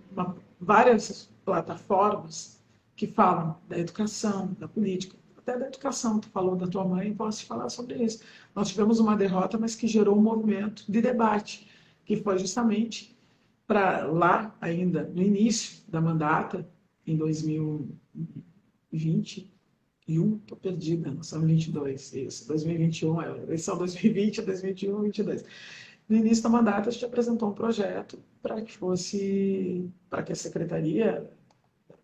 várias plataformas que falam da educação, da política, até da educação. Tu falou da tua mãe, posso te falar sobre isso. Nós tivemos uma derrota, mas que gerou um movimento de debate, que foi justamente para lá, ainda no início da mandata, em 2021, estou perdida, nós somos 22, isso, 2021, eles são 2020, 2021, 2022. No início da mandata, a gente apresentou um projeto para que a Secretaria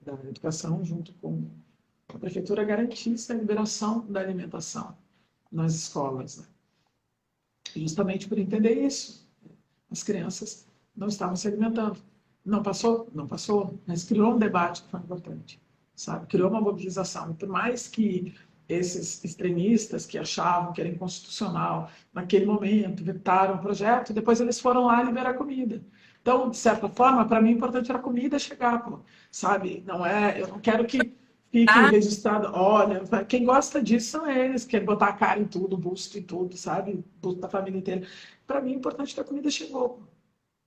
da Educação, junto com a Prefeitura, garantisse a liberação da alimentação nas escolas, né? Justamente por entender isso. As crianças não estavam se alimentando. Não passou? Não passou, mas criou um debate que foi importante, sabe? Criou uma mobilização. E por mais que esses extremistas que achavam que era inconstitucional, naquele momento, vetaram o projeto, depois eles foram lá liberar comida. Então, de certa forma, para mim, o importante era a comida chegar, pô, sabe? Não é, eu não quero que fique Ah, registrado, olha, quem gosta disso são eles, querem botar a cara em tudo, busto em tudo, sabe? Busto da família inteira. Para mim, o importante é que a comida chegou, pô,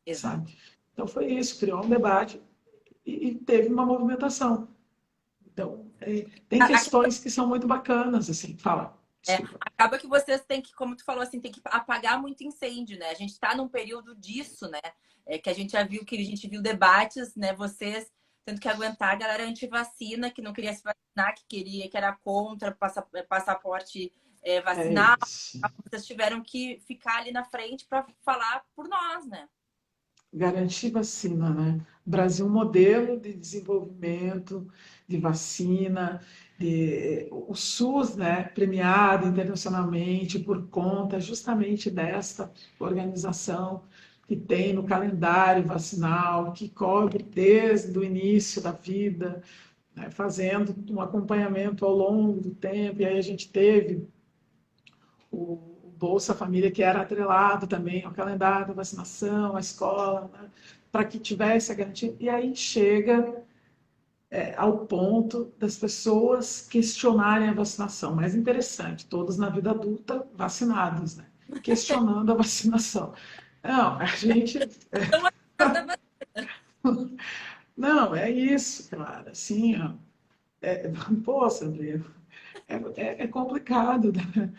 exato. sabe? Então foi isso, criou um debate e teve uma movimentação. Então, tem questões que são muito bacanas, assim, fala, desculpa. Acaba que vocês têm que, como tu falou assim, tem que apagar muito incêndio, né? A gente está num período disso, né? Que a gente já viu que a gente viu debates, né? Vocês tendo que aguentar a galera anti-vacina, que não queria se vacinar, que queria, que era contra passaporte É vacinal. isso. Vocês tiveram que ficar ali na frente para falar por nós, né? Garantir vacina, né? Brasil modelo de desenvolvimento de vacina, o SUS, né, premiado internacionalmente por conta justamente desta organização que tem no calendário vacinal, que cobre desde o início da vida, né, fazendo um acompanhamento ao longo do tempo, e aí a gente teve o Bolsa Família, que era atrelado também ao calendário da vacinação, à escola, né, para que tivesse a garantia. E aí chega ao ponto das pessoas questionarem a vacinação. Mais interessante, todos na vida adulta vacinados, né? Questionando a vacinação. Não, a gente. Então, Não, é isso, cara. Assim, ó, pô, Sandrinha, é complicado, né?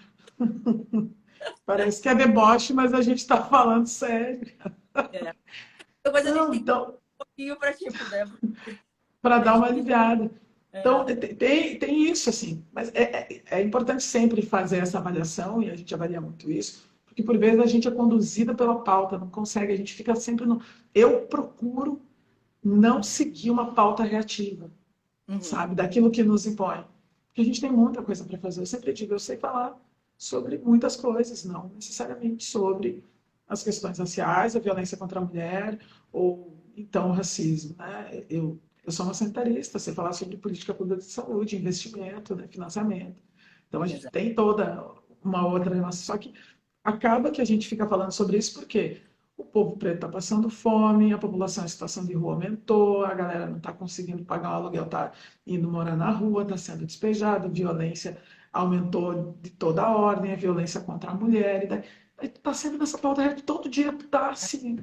Parece que é deboche, mas a gente está falando sério. depois a gente Não, tem então, um pouquinho para tipo, né? para A dar gente uma tem, aliviada. Então, é, tem isso, assim, mas é importante sempre fazer essa avaliação, e a gente avalia muito isso, porque por vezes a gente é conduzida pela pauta, não consegue, a gente fica sempre no. Eu procuro não seguir uma pauta reativa, uhum, sabe, daquilo que nos impõe. Porque a gente tem muita coisa para fazer. Eu sempre digo, eu sei falar sobre muitas coisas, não necessariamente sobre as questões raciais, a violência contra a mulher, ou então o racismo. Né? Eu sou uma sanitarista, sei falar sobre política pública de saúde, investimento, né, financiamento. Então a gente exato. tem toda uma outra relação. Só que acaba que a gente fica falando sobre isso porque o povo preto está passando fome, a população em situação de rua aumentou, a galera não está conseguindo pagar o aluguel, está indo morar na rua, está sendo despejado, a violência aumentou de toda a ordem, a violência contra a mulher. E está sendo nessa pauta todo dia, está assim.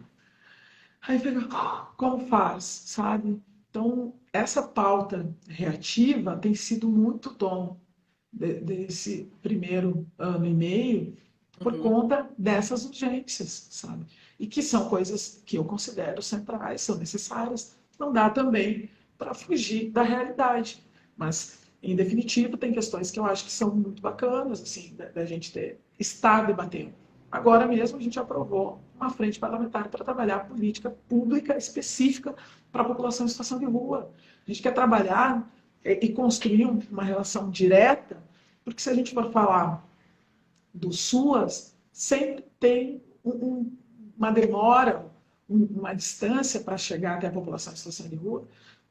Aí fica, como faz, sabe? Então, essa pauta reativa tem sido muito dom desse primeiro ano e meio por Uhum. conta dessas urgências, sabe? E que são coisas que eu considero centrais, são necessárias. Não dá também para fugir da realidade. Mas, em definitivo, tem questões que eu acho que são muito bacanas, assim, da gente estar debatendo. Agora mesmo a gente aprovou uma frente parlamentar para trabalhar a política pública específica para a população em situação de rua. A gente quer trabalhar e construir uma relação direta, porque se a gente for falar do SUAS, sempre tem uma demora, uma distância para chegar até a população em situação de rua,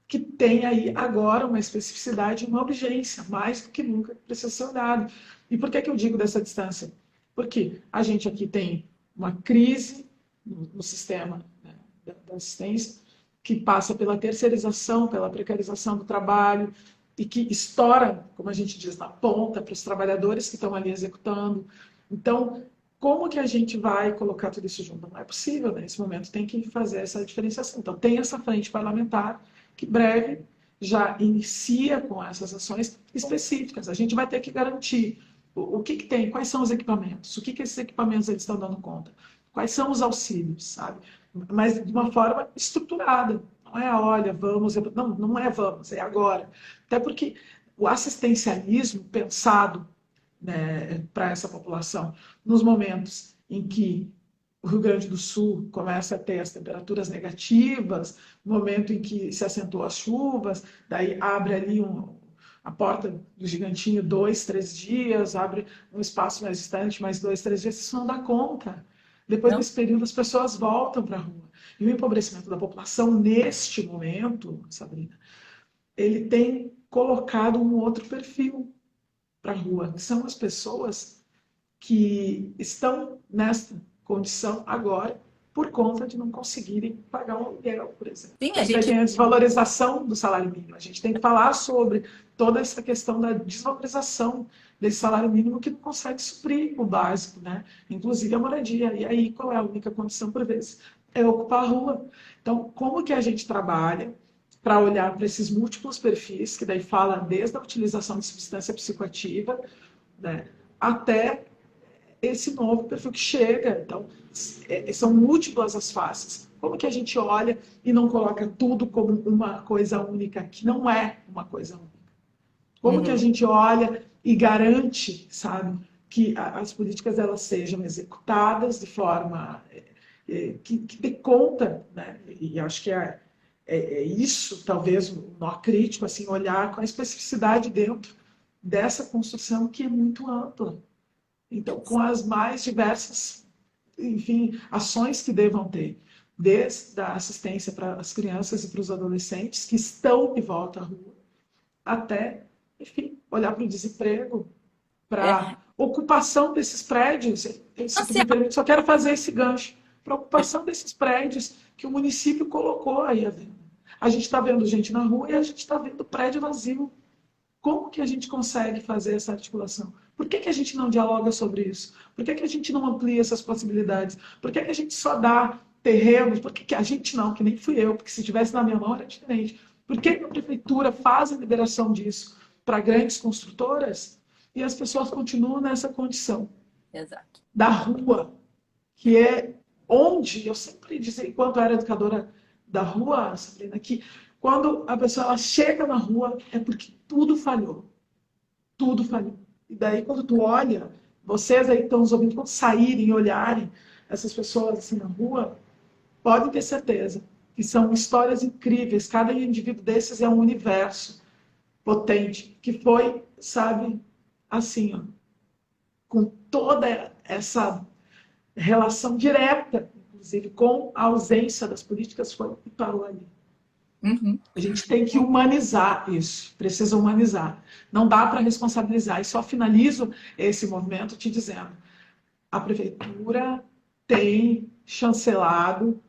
que tem aí agora uma especificidade, uma urgência, mais do que nunca precisa ser olhado. E por que eu digo dessa distância? Porque a gente aqui tem uma crise no sistema, né, da assistência, que passa pela terceirização, pela precarização do trabalho, e que estoura, como a gente diz, na ponta para os trabalhadores que estão ali executando. Então, como que a gente vai colocar tudo isso junto? Não é possível, né? Nesse momento tem que fazer essa diferenciação. Então, tem essa frente parlamentar que breve já inicia com essas ações específicas. A gente vai ter que garantir o que tem, quais são os equipamentos, o que esses equipamentos eles estão dando conta, quais são os auxílios, sabe? Mas de uma forma estruturada. Não é, olha, vamos. Não, não é vamos, é agora. Até porque o assistencialismo pensado, né, para essa população, nos momentos em que o Rio Grande do Sul começa a ter as temperaturas negativas, no momento em que se acentuam as chuvas, daí abre ali a porta do gigantinho 2, 3 dias, abre um espaço mais distante, mais 2, 3 dias, isso não dá conta. Depois Não, desse período, as pessoas voltam para a rua. E o empobrecimento da população, neste momento, Sabrina, ele tem colocado um outro perfil para a rua, que são as pessoas que estão nesta condição agora, por conta de não conseguirem pagar um aluguel, por exemplo. Sim, a Então, gente... tem a desvalorização do salário mínimo. A gente tem que falar sobre toda essa questão da desvalorização desse salário mínimo que não consegue suprir o básico, né? Inclusive a moradia. E aí, qual é a única condição, por vezes? É ocupar a rua. Então, como que a gente trabalha para olhar para esses múltiplos perfis, que daí fala desde a utilização de substância psicoativa, né, até esse novo perfil que chega. Então, são múltiplas as faces. Como que a gente olha e não coloca tudo como uma coisa única, que não é uma coisa única? Como que a Uhum. gente olha e garante, sabe, que as políticas elas sejam executadas de forma que dê conta, né? E acho que é isso, talvez, o nó crítico, assim, olhar com a especificidade dentro dessa construção que é muito ampla. Então, com as mais diversas, enfim, ações que devam ter, desde a assistência para as crianças e para os adolescentes que estão de volta à rua, até, enfim, olhar para o desemprego, É. para ocupação desses prédios. Se tu Assim, me permite, só quero fazer esse gancho. Para ocupação desses prédios que o município colocou aí à venda. A gente está vendo gente na rua e a gente está vendo prédio vazio. Como que a gente consegue fazer essa articulação? Por que a gente não dialoga sobre isso? Por que a gente não amplia essas possibilidades? Por que a gente só dá terrenos? Por que a gente não, que nem fui eu, porque se tivesse na minha mão era diferente. Por que a prefeitura faz a liberação disso para grandes construtoras e as pessoas continuam nessa condição exato. da rua, que é onde, eu sempre dizia, enquanto eu era educadora da rua, Sabrina, que quando a pessoa ela chega na rua é porque tudo falhou. Tudo falhou. E daí, quando tu olha, vocês aí que estão nos ouvindo, quando saírem e olharem essas pessoas assim na rua, podem ter certeza que são histórias incríveis. Cada indivíduo desses é um universo potente, que foi, sabe, assim, ó, com toda essa relação direta, inclusive, com a ausência das políticas, foi e parou ali. Uhum. A gente tem que humanizar isso, precisa humanizar. Não dá para responsabilizar. E só finalizo esse movimento te dizendo: a prefeitura tem chancelado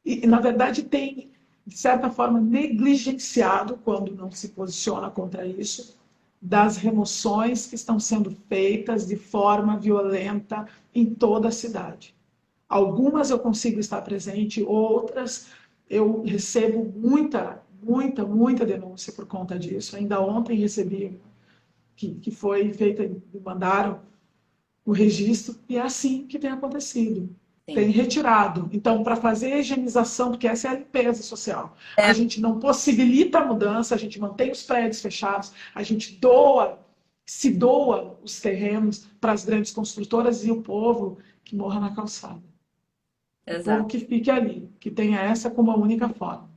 e na verdade, tem, de certa forma, negligenciado, quando não se posiciona contra isso, das remoções que estão sendo feitas de forma violenta em toda a cidade. Algumas eu consigo estar presente, outras eu recebo muita denúncia por conta disso. Ainda ontem recebi que foi feita, me mandaram o registro, e é assim que tem acontecido. Sim. Tem retirado. Então, para fazer a higienização, porque essa é a limpeza social, a É, gente não possibilita a mudança, a gente mantém os prédios fechados, a gente doa, se doa os terrenos para as grandes construtoras e o povo que morra na calçada. O povo exato. que fique ali, que tenha essa como a única forma,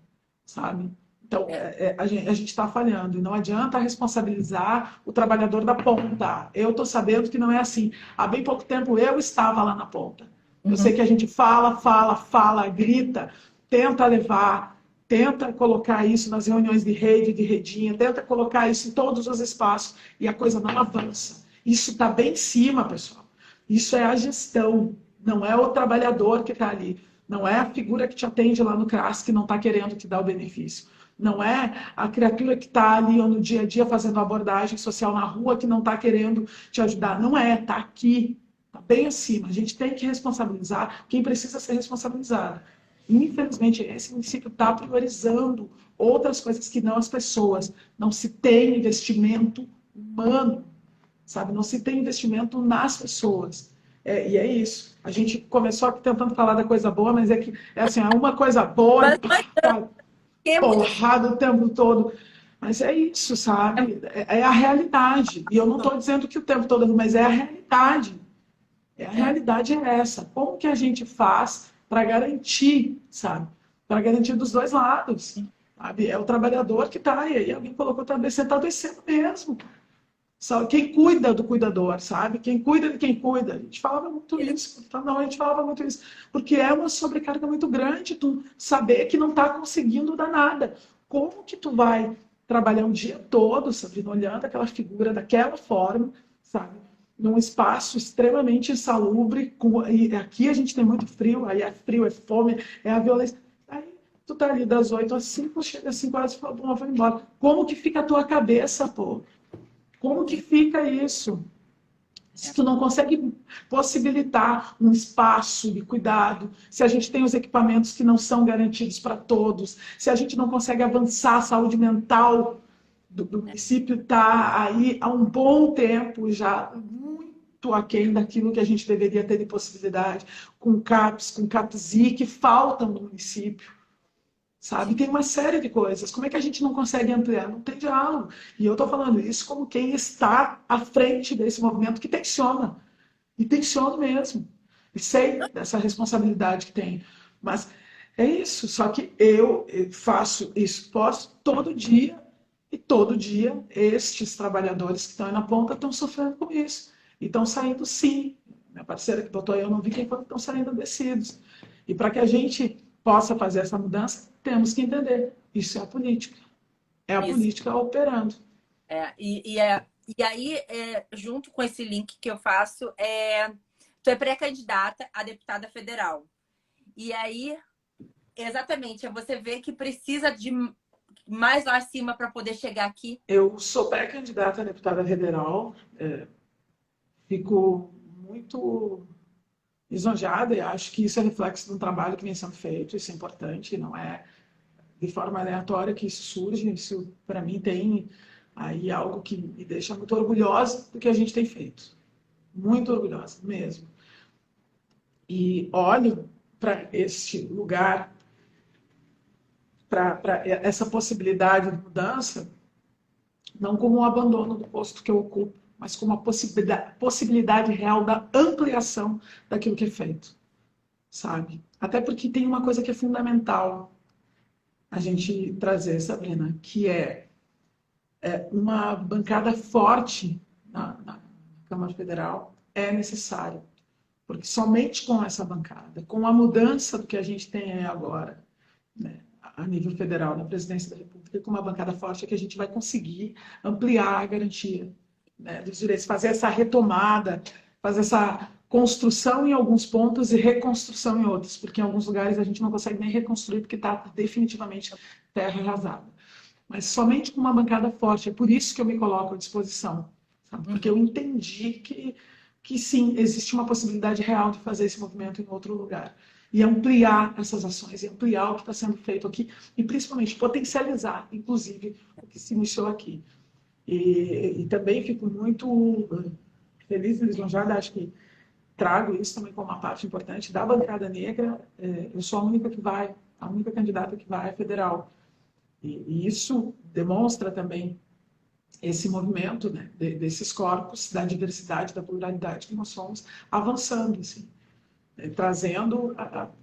sabe? Então, É. a gente está falhando e não adianta responsabilizar o trabalhador da ponta. Eu estou sabendo que não é assim. Há bem pouco tempo eu estava lá na ponta. Eu sei Uhum. que a gente fala, grita, tenta levar, tenta colocar isso nas reuniões de rede, de redinha, tenta colocar isso em todos os espaços e a coisa não avança. Isso está bem em cima, pessoal. Isso é a gestão, não é o trabalhador que está ali. Não é a figura que te atende lá no CRAS que não está querendo te dar o benefício. Não é a criatura que está ali no dia a dia fazendo abordagem social na rua que não está querendo te ajudar. Não é, está aqui, está bem acima. A gente tem que responsabilizar quem precisa ser responsabilizado. Infelizmente, esse município está priorizando outras coisas que não as pessoas. Não se tem investimento humano, sabe? Não se tem investimento nas pessoas. E é isso. A gente começou aqui tentando falar da coisa boa, mas é que é assim, é uma coisa boa Mas e pá, porrada o tempo todo. Mas é isso, sabe? É a realidade. E eu não estou dizendo que o tempo todo, mas é a realidade. A é, realidade é essa. Como que a gente faz para garantir, sabe? Para garantir dos dois lados. Sabe? É o trabalhador que está aí. Alguém colocou também, você está adoecendo mesmo. Sabe? Quem cuida do cuidador, sabe? Quem cuida de quem cuida. A gente falava muito ele- isso. Não, a gente falava muito isso. Porque é uma sobrecarga muito grande tu saber que não está conseguindo dar nada. Como que tu vai trabalhar um dia todo, Sabrina, olhando aquela figura daquela forma, sabe? num espaço extremamente insalubre, e aqui a gente tem muito frio, aí é frio, é fome, é a violência. Aí tu tá ali das 8 às 5, chega às 5 horas e fala, bom, eu vou embora. Como que fica a tua cabeça, pô? Como que fica isso? Se tu não consegue possibilitar um espaço de cuidado, se a gente tem os equipamentos que não são garantidos para todos, se a gente não consegue avançar a saúde mental do município, está aí há um bom tempo já, muito aquém daquilo que a gente deveria ter de possibilidade, com CAPS, com CAPSI, que faltam no município. Sabe? Tem uma série de coisas. Como é que a gente não consegue ampliar? Não tem diálogo. E eu estou falando isso como quem está à frente desse movimento que tensiona. E tensiono mesmo. E sei dessa responsabilidade que tem. Mas é isso. Só que eu faço isso, posto todo dia. E todo dia estes trabalhadores que estão aí na ponta estão sofrendo com isso. E estão saindo sim. Minha parceira que botou aí, eu não vi quem foi, estão saindo adoecidos. E para que a gente possa fazer essa mudança, temos que entender. Isso é a política. É a Isso. política operando. E aí, junto com esse link que eu faço, tu é pré-candidata a deputada federal. E aí, exatamente, você vê que precisa de mais lá acima para poder chegar aqui. Eu sou pré-candidata a deputada federal. Fico muito lisonjeada e acho que isso é reflexo de um trabalho que vem sendo feito. Isso é importante, não é de forma aleatória que isso surge. Isso, para mim, tem aí algo que me deixa muito orgulhosa do que a gente tem feito. Muito orgulhosa mesmo. E olho para este lugar, para essa possibilidade de mudança, não como um abandono do posto que eu ocupo, mas como uma possibilidade real da ampliação daquilo que é feito, sabe? Até porque tem uma coisa que é fundamental a gente trazer, Sabrina, que é uma bancada forte na Câmara Federal é necessário, porque somente com essa bancada, com a mudança do que a gente tem agora, né, a nível federal, na presidência da República, com uma bancada forte, é que a gente vai conseguir ampliar a garantia, né, dos direitos, fazer essa retomada, fazer essa construção em alguns pontos e reconstrução em outros, porque em alguns lugares a gente não consegue nem reconstruir porque está definitivamente terra arrasada. Mas somente com uma bancada forte, é por isso que eu me coloco à disposição, sabe? Porque eu entendi que sim, existe uma possibilidade real de fazer esse movimento em outro lugar e ampliar essas ações, e ampliar o que está sendo feito aqui, e principalmente potencializar, inclusive, o que se iniciou aqui. E também fico muito feliz e lisonjada, acho que trago isso também como uma parte importante da bancada negra. Eu sou a única que vai, a única candidata que vai federal. E isso demonstra também esse movimento, né, desses corpos, da diversidade, da pluralidade que nós somos, avançando, assim, trazendo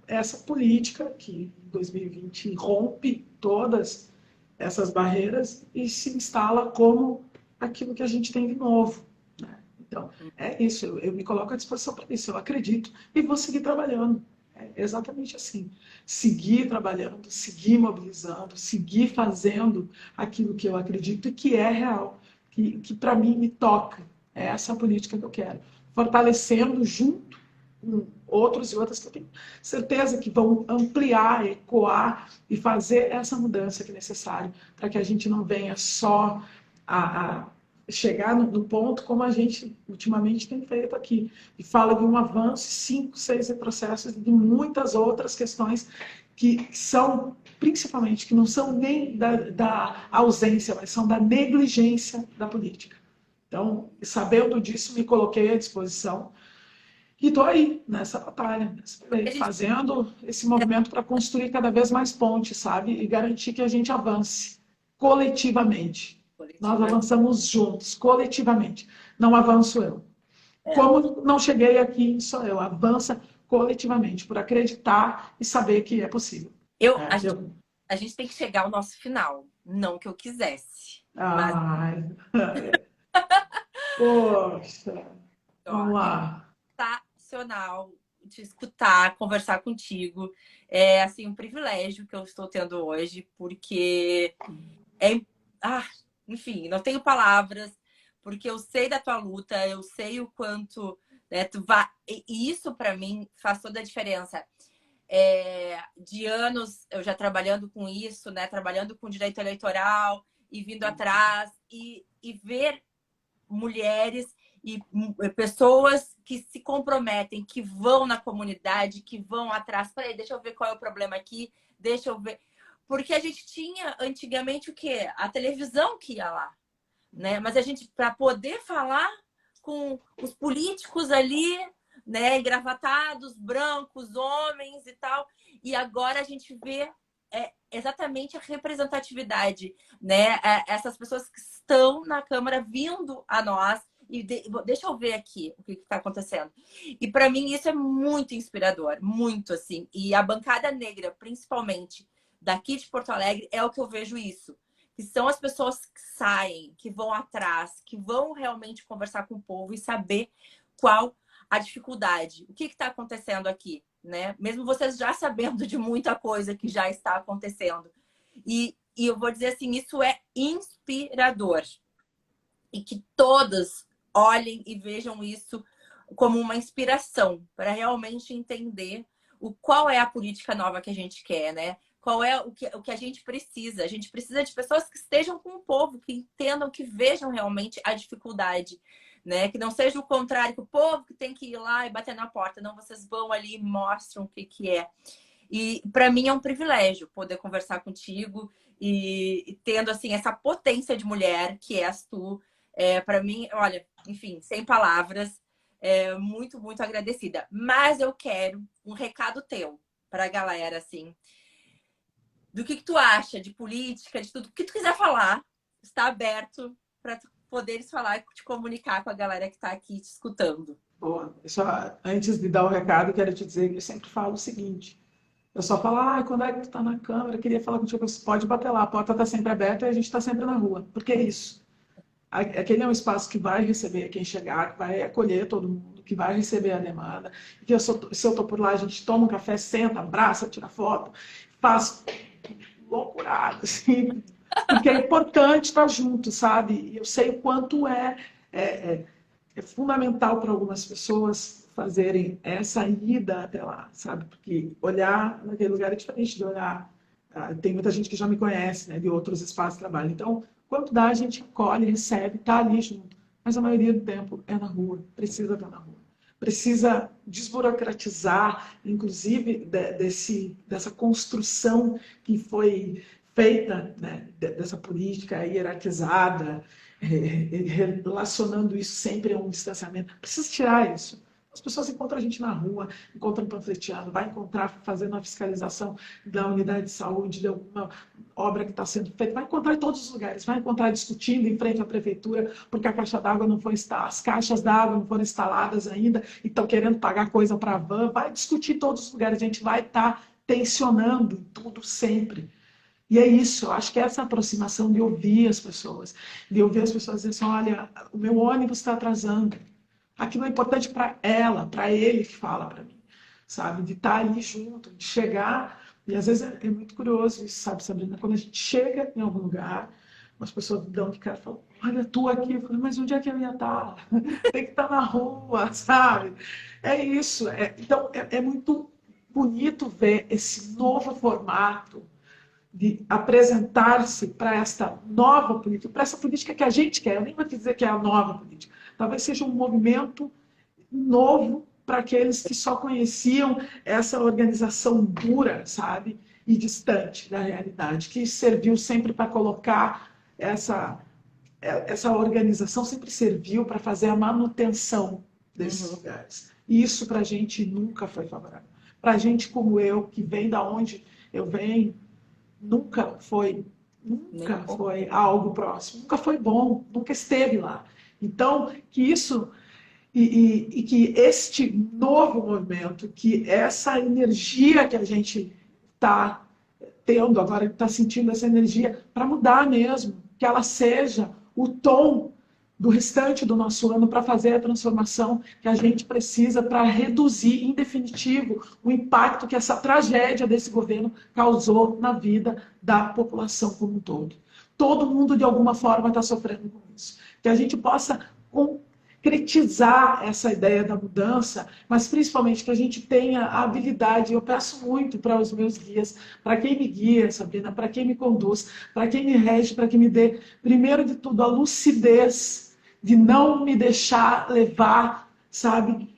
essa política que em 2020 rompe todas essas barreiras e se instala como aquilo que a gente tem de novo. Né? Então, é isso, eu me coloco à disposição para isso, eu acredito e vou seguir trabalhando. É exatamente assim. Seguir trabalhando, seguir mobilizando, seguir fazendo aquilo que eu acredito e que é real, que para mim me toca. É essa a política que eu quero. Fortalecendo junto com outros e outras que eu tenho certeza que vão ampliar, ecoar e fazer essa mudança que é necessária para que a gente não venha só a chegar no ponto como a gente ultimamente tem feito aqui. E fala de um avanço, 5, 6 retrocessos de muitas outras questões que são, principalmente, que não são nem da ausência, mas são da negligência da política. Então, sabendo disso, me coloquei à disposição e estou aí, nessa batalha, fazendo esse movimento para construir cada vez mais pontes, sabe? E garantir que a gente avance coletivamente. Nós avançamos juntos, coletivamente. Não avanço eu. Como não cheguei aqui, só eu. Avança coletivamente, por acreditar e saber que é possível. A gente tem que chegar ao nosso final. Não que eu quisesse. Mas... Ai, poxa, vamos lá. Sensacional te escutar, conversar contigo. É assim um privilégio que eu estou tendo hoje, porque enfim, não tenho palavras, porque eu sei da tua luta, eu sei o quanto, né, tu vai... E isso, para mim, faz toda a diferença. De anos eu já trabalhando com isso, né? Trabalhando com direito eleitoral e vindo atrás e ver mulheres e pessoas que se comprometem, que vão na comunidade, que vão atrás. Peraí, deixa eu ver qual é o problema aqui, deixa eu ver. Porque a gente tinha antigamente o quê? A televisão que ia lá, né? Mas a gente, para poder falar com os políticos ali, né, engravatados, brancos, homens e tal. E agora a gente vê exatamente a representatividade, né? Essas pessoas que estão na Câmara vindo a nós. E deixa eu ver aqui o que está acontecendo. E para mim isso é muito inspirador, muito assim. E a bancada negra, principalmente daqui de Porto Alegre, é o que eu vejo isso. Que são as pessoas que saem, que vão atrás, que vão realmente conversar com o povo e saber qual a dificuldade. O que está acontecendo aqui, né? Mesmo vocês já sabendo de muita coisa que já está acontecendo. E eu vou dizer assim, isso é inspirador. E que todos olhem e vejam isso como uma inspiração para realmente entender qual é a política nova que a gente quer, né? Qual é o que a gente precisa? A gente precisa de pessoas que estejam com o povo, que entendam, que vejam realmente a dificuldade, né? Que não seja o contrário, que o povo que tem que ir lá e bater na porta. Não, vocês vão ali e mostram o que é. E para mim é um privilégio poder conversar contigo e tendo assim essa potência de mulher que és tu. Para mim, olha, enfim, sem palavras, muito, muito agradecida. Mas eu quero um recado teu para a galera, assim, do que tu acha de política, de tudo. O que tu quiser falar, está aberto para tu poderes falar e te comunicar com a galera que está aqui te escutando. Boa. Só, antes de dar o recado, quero te dizer que eu sempre falo o seguinte. Eu só falo, quando é que tu tá na Câmara, eu queria falar contigo, você pode bater lá, a porta tá sempre aberta e a gente tá sempre na rua. Porque é isso. Aquele é um espaço que vai receber quem chegar, que vai acolher todo mundo, que vai receber a demanda. Que se eu estou por lá, a gente toma um café, senta, abraça, tira foto, faz loucurada, assim, porque é importante estar junto, sabe? E eu sei o quanto é fundamental para algumas pessoas fazerem essa ida até lá, sabe? Porque olhar naquele lugar é diferente de olhar. Tem muita gente que já me conhece, né, de outros espaços de trabalho. Então, quando dá, a gente colhe, recebe, está ali junto. Mas a maioria do tempo é na rua, precisa estar na rua. Precisa desburocratizar, inclusive, dessa construção que foi feita, né, dessa política hierarquizada, relacionando isso sempre a um distanciamento. Precisa tirar isso. As pessoas encontram a gente na rua, encontram panfleteando, vai encontrar fazendo a fiscalização da unidade de saúde, de alguma obra que está sendo feita, vai encontrar em todos os lugares, vai encontrar discutindo em frente à prefeitura, porque a caixa d'água não foi instalada, as caixas d'água não foram instaladas ainda e estão querendo pagar coisa para a van, vai discutir em todos os lugares, a gente vai estar tensionando tudo sempre. E é isso, eu acho que é essa aproximação de ouvir as pessoas dizerem assim, olha, o meu ônibus está atrasando. Aquilo é importante para ela, para ele que fala para mim, sabe? De estar ali junto, de chegar. E às vezes é muito curioso isso, sabe, Sabrina? Quando a gente chega em algum lugar, as pessoas dão de cara e falam, olha, tu aqui. Eu falo, mas onde é que eu ia estar? Tem que estar na rua, sabe? É isso. Então, é muito bonito ver esse novo formato de apresentar-se para esta nova política, para essa política que a gente quer. Eu nem vou dizer que é a nova política. Talvez seja um movimento novo para aqueles que só conheciam essa organização dura, sabe? E distante da realidade, que serviu sempre para colocar essa organização, sempre serviu para fazer a manutenção desses lugares. E isso para a gente nunca foi favorável. Para a gente como eu, que vem da onde eu venho, nunca foi algo próximo, nunca foi bom, nunca esteve lá. Então, que isso e que este novo movimento, que essa energia que a gente está tendo agora, está sentindo essa energia para mudar mesmo, que ela seja o tom do restante do nosso ano para fazer a transformação que a gente precisa para reduzir, em definitivo, o impacto que essa tragédia desse governo causou na vida da população como um todo. todo mundo de alguma forma está sofrendo com isso. Que a gente possa concretizar essa ideia da mudança, mas principalmente que a gente tenha a habilidade. Eu peço muito para os meus guias, para quem me guia, Sabrina, para quem me conduz, para quem me rege, para quem me dê, primeiro de tudo, a lucidez de não me deixar levar, sabe,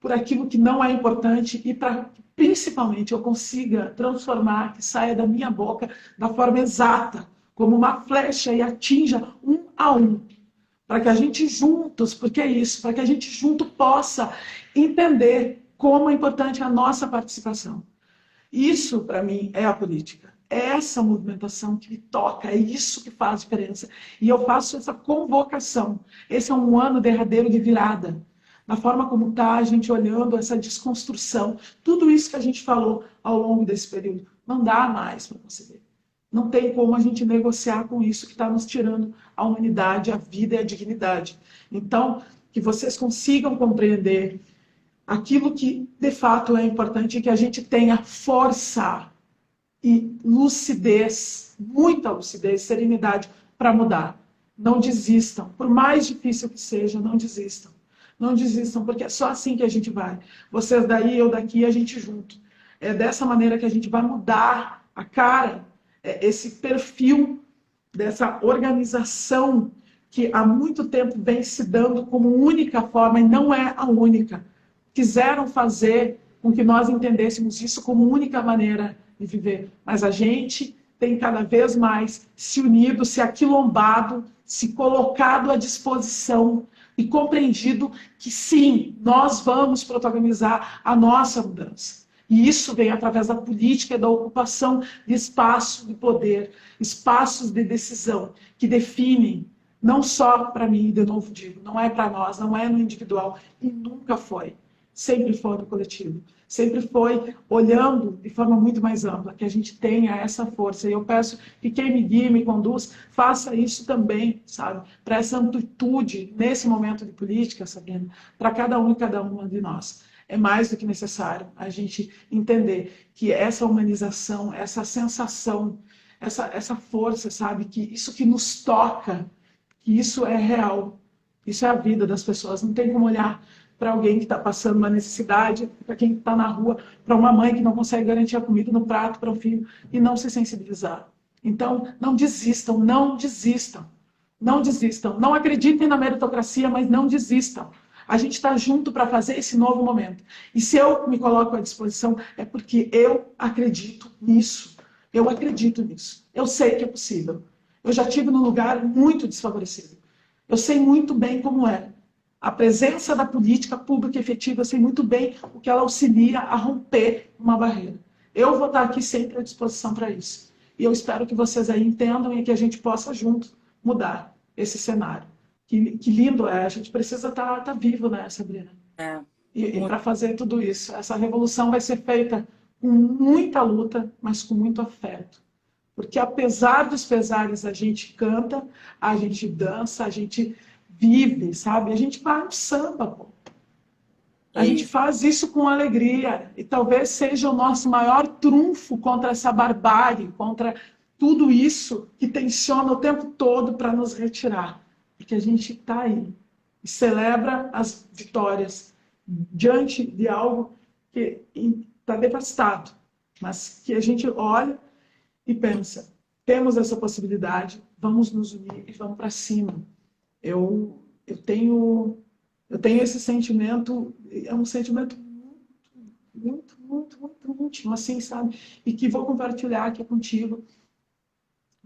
por aquilo que não é importante e para principalmente eu consiga transformar, que saia da minha boca da forma exata, como uma flecha e atinja um a um. Para que a gente juntos, porque é isso, para que a gente junto possa entender como é importante a nossa participação. Isso, para mim, é a política. É essa movimentação que me toca, é isso que faz diferença. E eu faço essa convocação. Esse é um ano derradeiro de virada. Na forma como está a gente olhando essa desconstrução, tudo isso que a gente falou ao longo desse período, não dá mais para conceder. Não tem como a gente negociar com isso que está nos tirando a humanidade, a vida e a dignidade. Então, que vocês consigam compreender aquilo que de fato é importante é que a gente tenha força e lucidez, muita lucidez, serenidade para mudar. Não desistam, por mais difícil que seja, não desistam. Não desistam, porque é só assim que a gente vai. Vocês daí, eu daqui, a gente junto. É dessa maneira que a gente vai mudar a cara, esse perfil dessa organização que há muito tempo vem se dando como única forma, e não é a única. Quiseram fazer com que nós entendêssemos isso como única maneira de viver. Mas a gente tem cada vez mais se unido, se aquilombado, se colocado à disposição e compreendido que sim, nós vamos protagonizar a nossa mudança. E isso vem através da política e da ocupação de espaços de poder, espaços de decisão, que definem, não só para mim, de novo digo, não é para nós, não é no individual, e nunca foi. Sempre foi no coletivo. Sempre foi olhando de forma muito mais ampla, que a gente tenha essa força. E eu peço que quem me guia, me conduz, faça isso também, sabe? Para essa amplitude, nesse momento de política, Sabrina, para cada um e cada uma de nós. É mais do que necessário a gente entender que essa humanização, essa sensação, essa força, sabe? Que isso que nos toca, que isso é real. Isso é a vida das pessoas. Não tem como olhar para alguém que está passando uma necessidade, para quem está na rua, para uma mãe que não consegue garantir a comida no prato para o filho e não se sensibilizar. Então, não desistam, não desistam, não desistam. Não acreditem na meritocracia, mas não desistam. A gente está junto para fazer esse novo momento. E se eu me coloco à disposição, é porque eu acredito nisso. Eu acredito nisso. Eu sei que é possível. Eu já estive num lugar muito desfavorecido. Eu sei muito bem como é. A presença da política pública efetiva, eu sei muito bem o que ela auxilia a romper uma barreira. Eu vou estar aqui sempre à disposição para isso. E eu espero que vocês aí entendam e que a gente possa junto mudar esse cenário. Que lindo é, a gente precisa estar vivo, né, Sabrina? E para fazer tudo isso, essa revolução vai ser feita com muita luta, mas com muito afeto. Porque apesar dos pesares, a gente canta, a gente dança, a gente vive, sabe? A gente vai no samba, pô. A gente faz isso com alegria. E talvez seja o nosso maior trunfo contra essa barbárie, contra tudo isso que tensiona o tempo todo para nos retirar. Porque a gente está aí e celebra as vitórias diante de algo que está devastado, mas que a gente olha e pensa, temos essa possibilidade, vamos nos unir e vamos para cima. Eu tenho esse sentimento, é um sentimento muito íntimo, assim, sabe? E que vou compartilhar aqui contigo,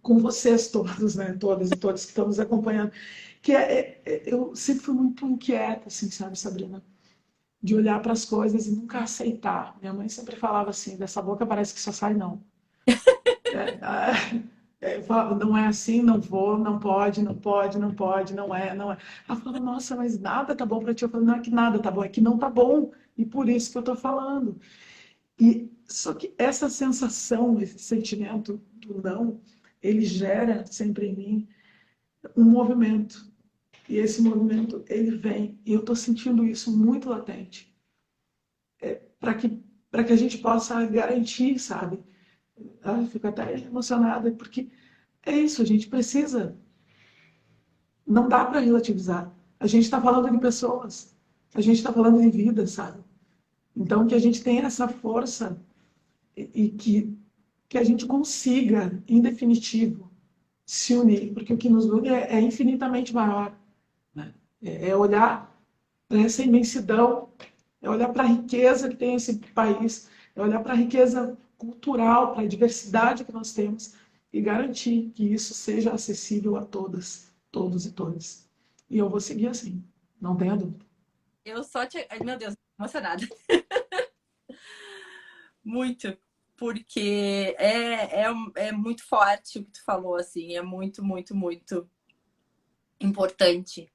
com vocês todos, né? Todas e todos que estão nos acompanhando. Que eu sempre fui muito inquieta, assim, sabe, Sabrina? De olhar para as coisas e nunca aceitar. Minha mãe sempre falava assim, dessa boca parece que só sai não. Não é assim, não vou, não pode, não pode, não pode, não é, não é. Ela falava, nossa, mas nada tá bom para ti. Eu falei, não é que nada tá bom, é que não tá bom. E por isso que eu tô falando. E só que essa sensação, esse sentimento do não, ele gera sempre em mim um movimento. E esse movimento, ele vem. E eu estou sentindo isso muito latente. Para que a gente possa garantir, sabe? Eu fico até emocionada, porque é isso, a gente precisa. Não dá para relativizar. A gente está falando de pessoas, a gente está falando de vida, sabe? Então, que a gente tenha essa força e que a gente consiga, em definitivo, se unir, porque o que nos une é infinitamente maior. Né? É olhar para essa imensidão, é olhar para a riqueza que tem esse país, é olhar para a riqueza cultural, para a diversidade que nós temos e garantir que isso seja acessível a todas, todos e todas. E eu vou seguir assim, não tenha dúvida. Eu só te. Ai, meu Deus, tô emocionada. Muito. Porque é muito forte o que tu falou, assim. É muito, muito, muito importante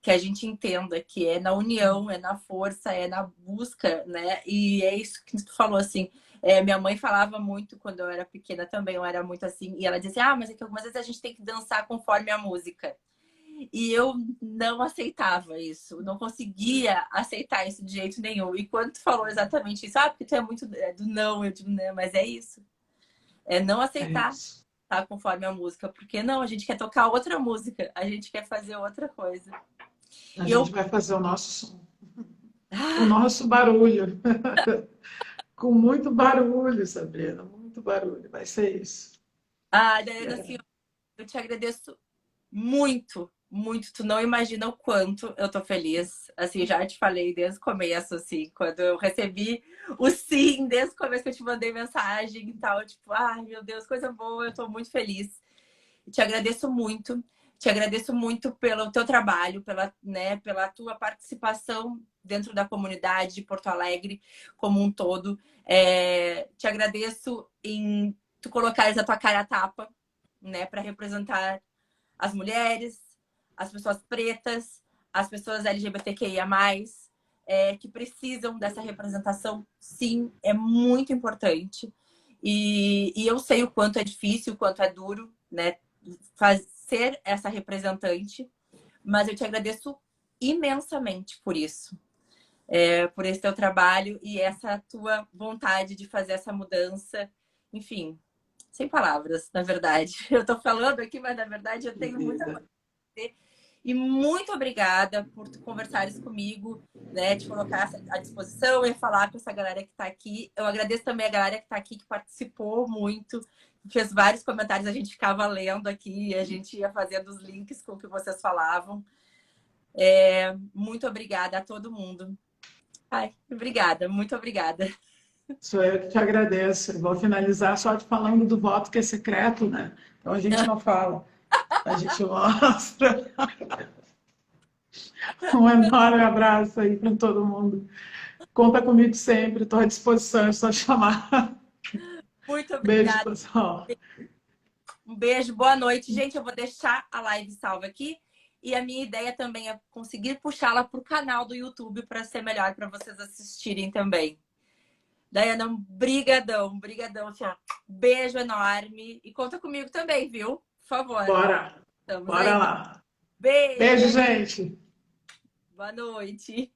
que a gente entenda que é na união, é na força, é na busca, né? E é isso que tu falou, assim. Minha mãe falava muito quando eu era pequena também, eu era muito assim. E ela dizia, mas é que algumas vezes a gente tem que dançar conforme a música. E eu não aceitava isso, não conseguia aceitar isso de jeito nenhum. E quando tu falou exatamente isso, porque tu é muito do não, eu digo, né, mas é isso. É não É aceitar isso. tá conforme a música, porque não, a gente quer tocar outra música, a gente quer fazer outra coisa. A E eu, gente vai fazer o nosso som, o nosso barulho, com muito barulho, Sabrina, muito barulho. Vai ser isso. Daiane, assim, eu te agradeço muito, muito. Tu não imagina o quanto eu tô feliz. Assim, já te falei desde o começo, assim, quando eu recebi o sim, desde o começo que eu te mandei mensagem e tal, tipo, ai meu Deus, coisa boa, eu tô muito feliz. Te agradeço muito. Te agradeço muito pelo teu trabalho, pela tua participação dentro da comunidade de Porto Alegre como um todo. Te agradeço em tu colocares a tua cara a tapa, né, para representar as mulheres, as pessoas pretas, as pessoas LGBTQIA+, que precisam dessa representação, sim, é muito importante. E eu sei o quanto é difícil, o quanto é duro, né, ser essa representante, mas eu te agradeço imensamente por isso, por esse teu trabalho e essa tua vontade de fazer essa mudança. Enfim, sem palavras, na verdade. Eu tô falando aqui, mas na verdade eu tenho muita Querida. coisa a dizer. E muito obrigada por tu conversares comigo, né? Te colocar à disposição e falar com essa galera que está aqui. Eu agradeço também a galera que está aqui, que participou muito, fez vários comentários, a gente ficava lendo aqui, a gente ia fazendo os links com o que vocês falavam. Muito obrigada a todo mundo. Ai, obrigada, muito obrigada. Sou eu que te agradeço. Vou finalizar só te falando do voto que é secreto, né? Então a gente não fala, a gente mostra. Um enorme abraço aí para todo mundo. Conta comigo sempre, estou à disposição, é só chamar. Muito Beijo, obrigada. pessoal. Um beijo, boa noite. Gente, eu vou deixar a live salva aqui. E a minha ideia também é conseguir puxá-la para o canal do YouTube para ser melhor para vocês assistirem também. Daiana, um brigadão, brigadão. Beijo enorme. E conta comigo também, viu? Por favor. Bora, Estamos bora aí. lá. Beijo. Beijo, gente. Boa noite.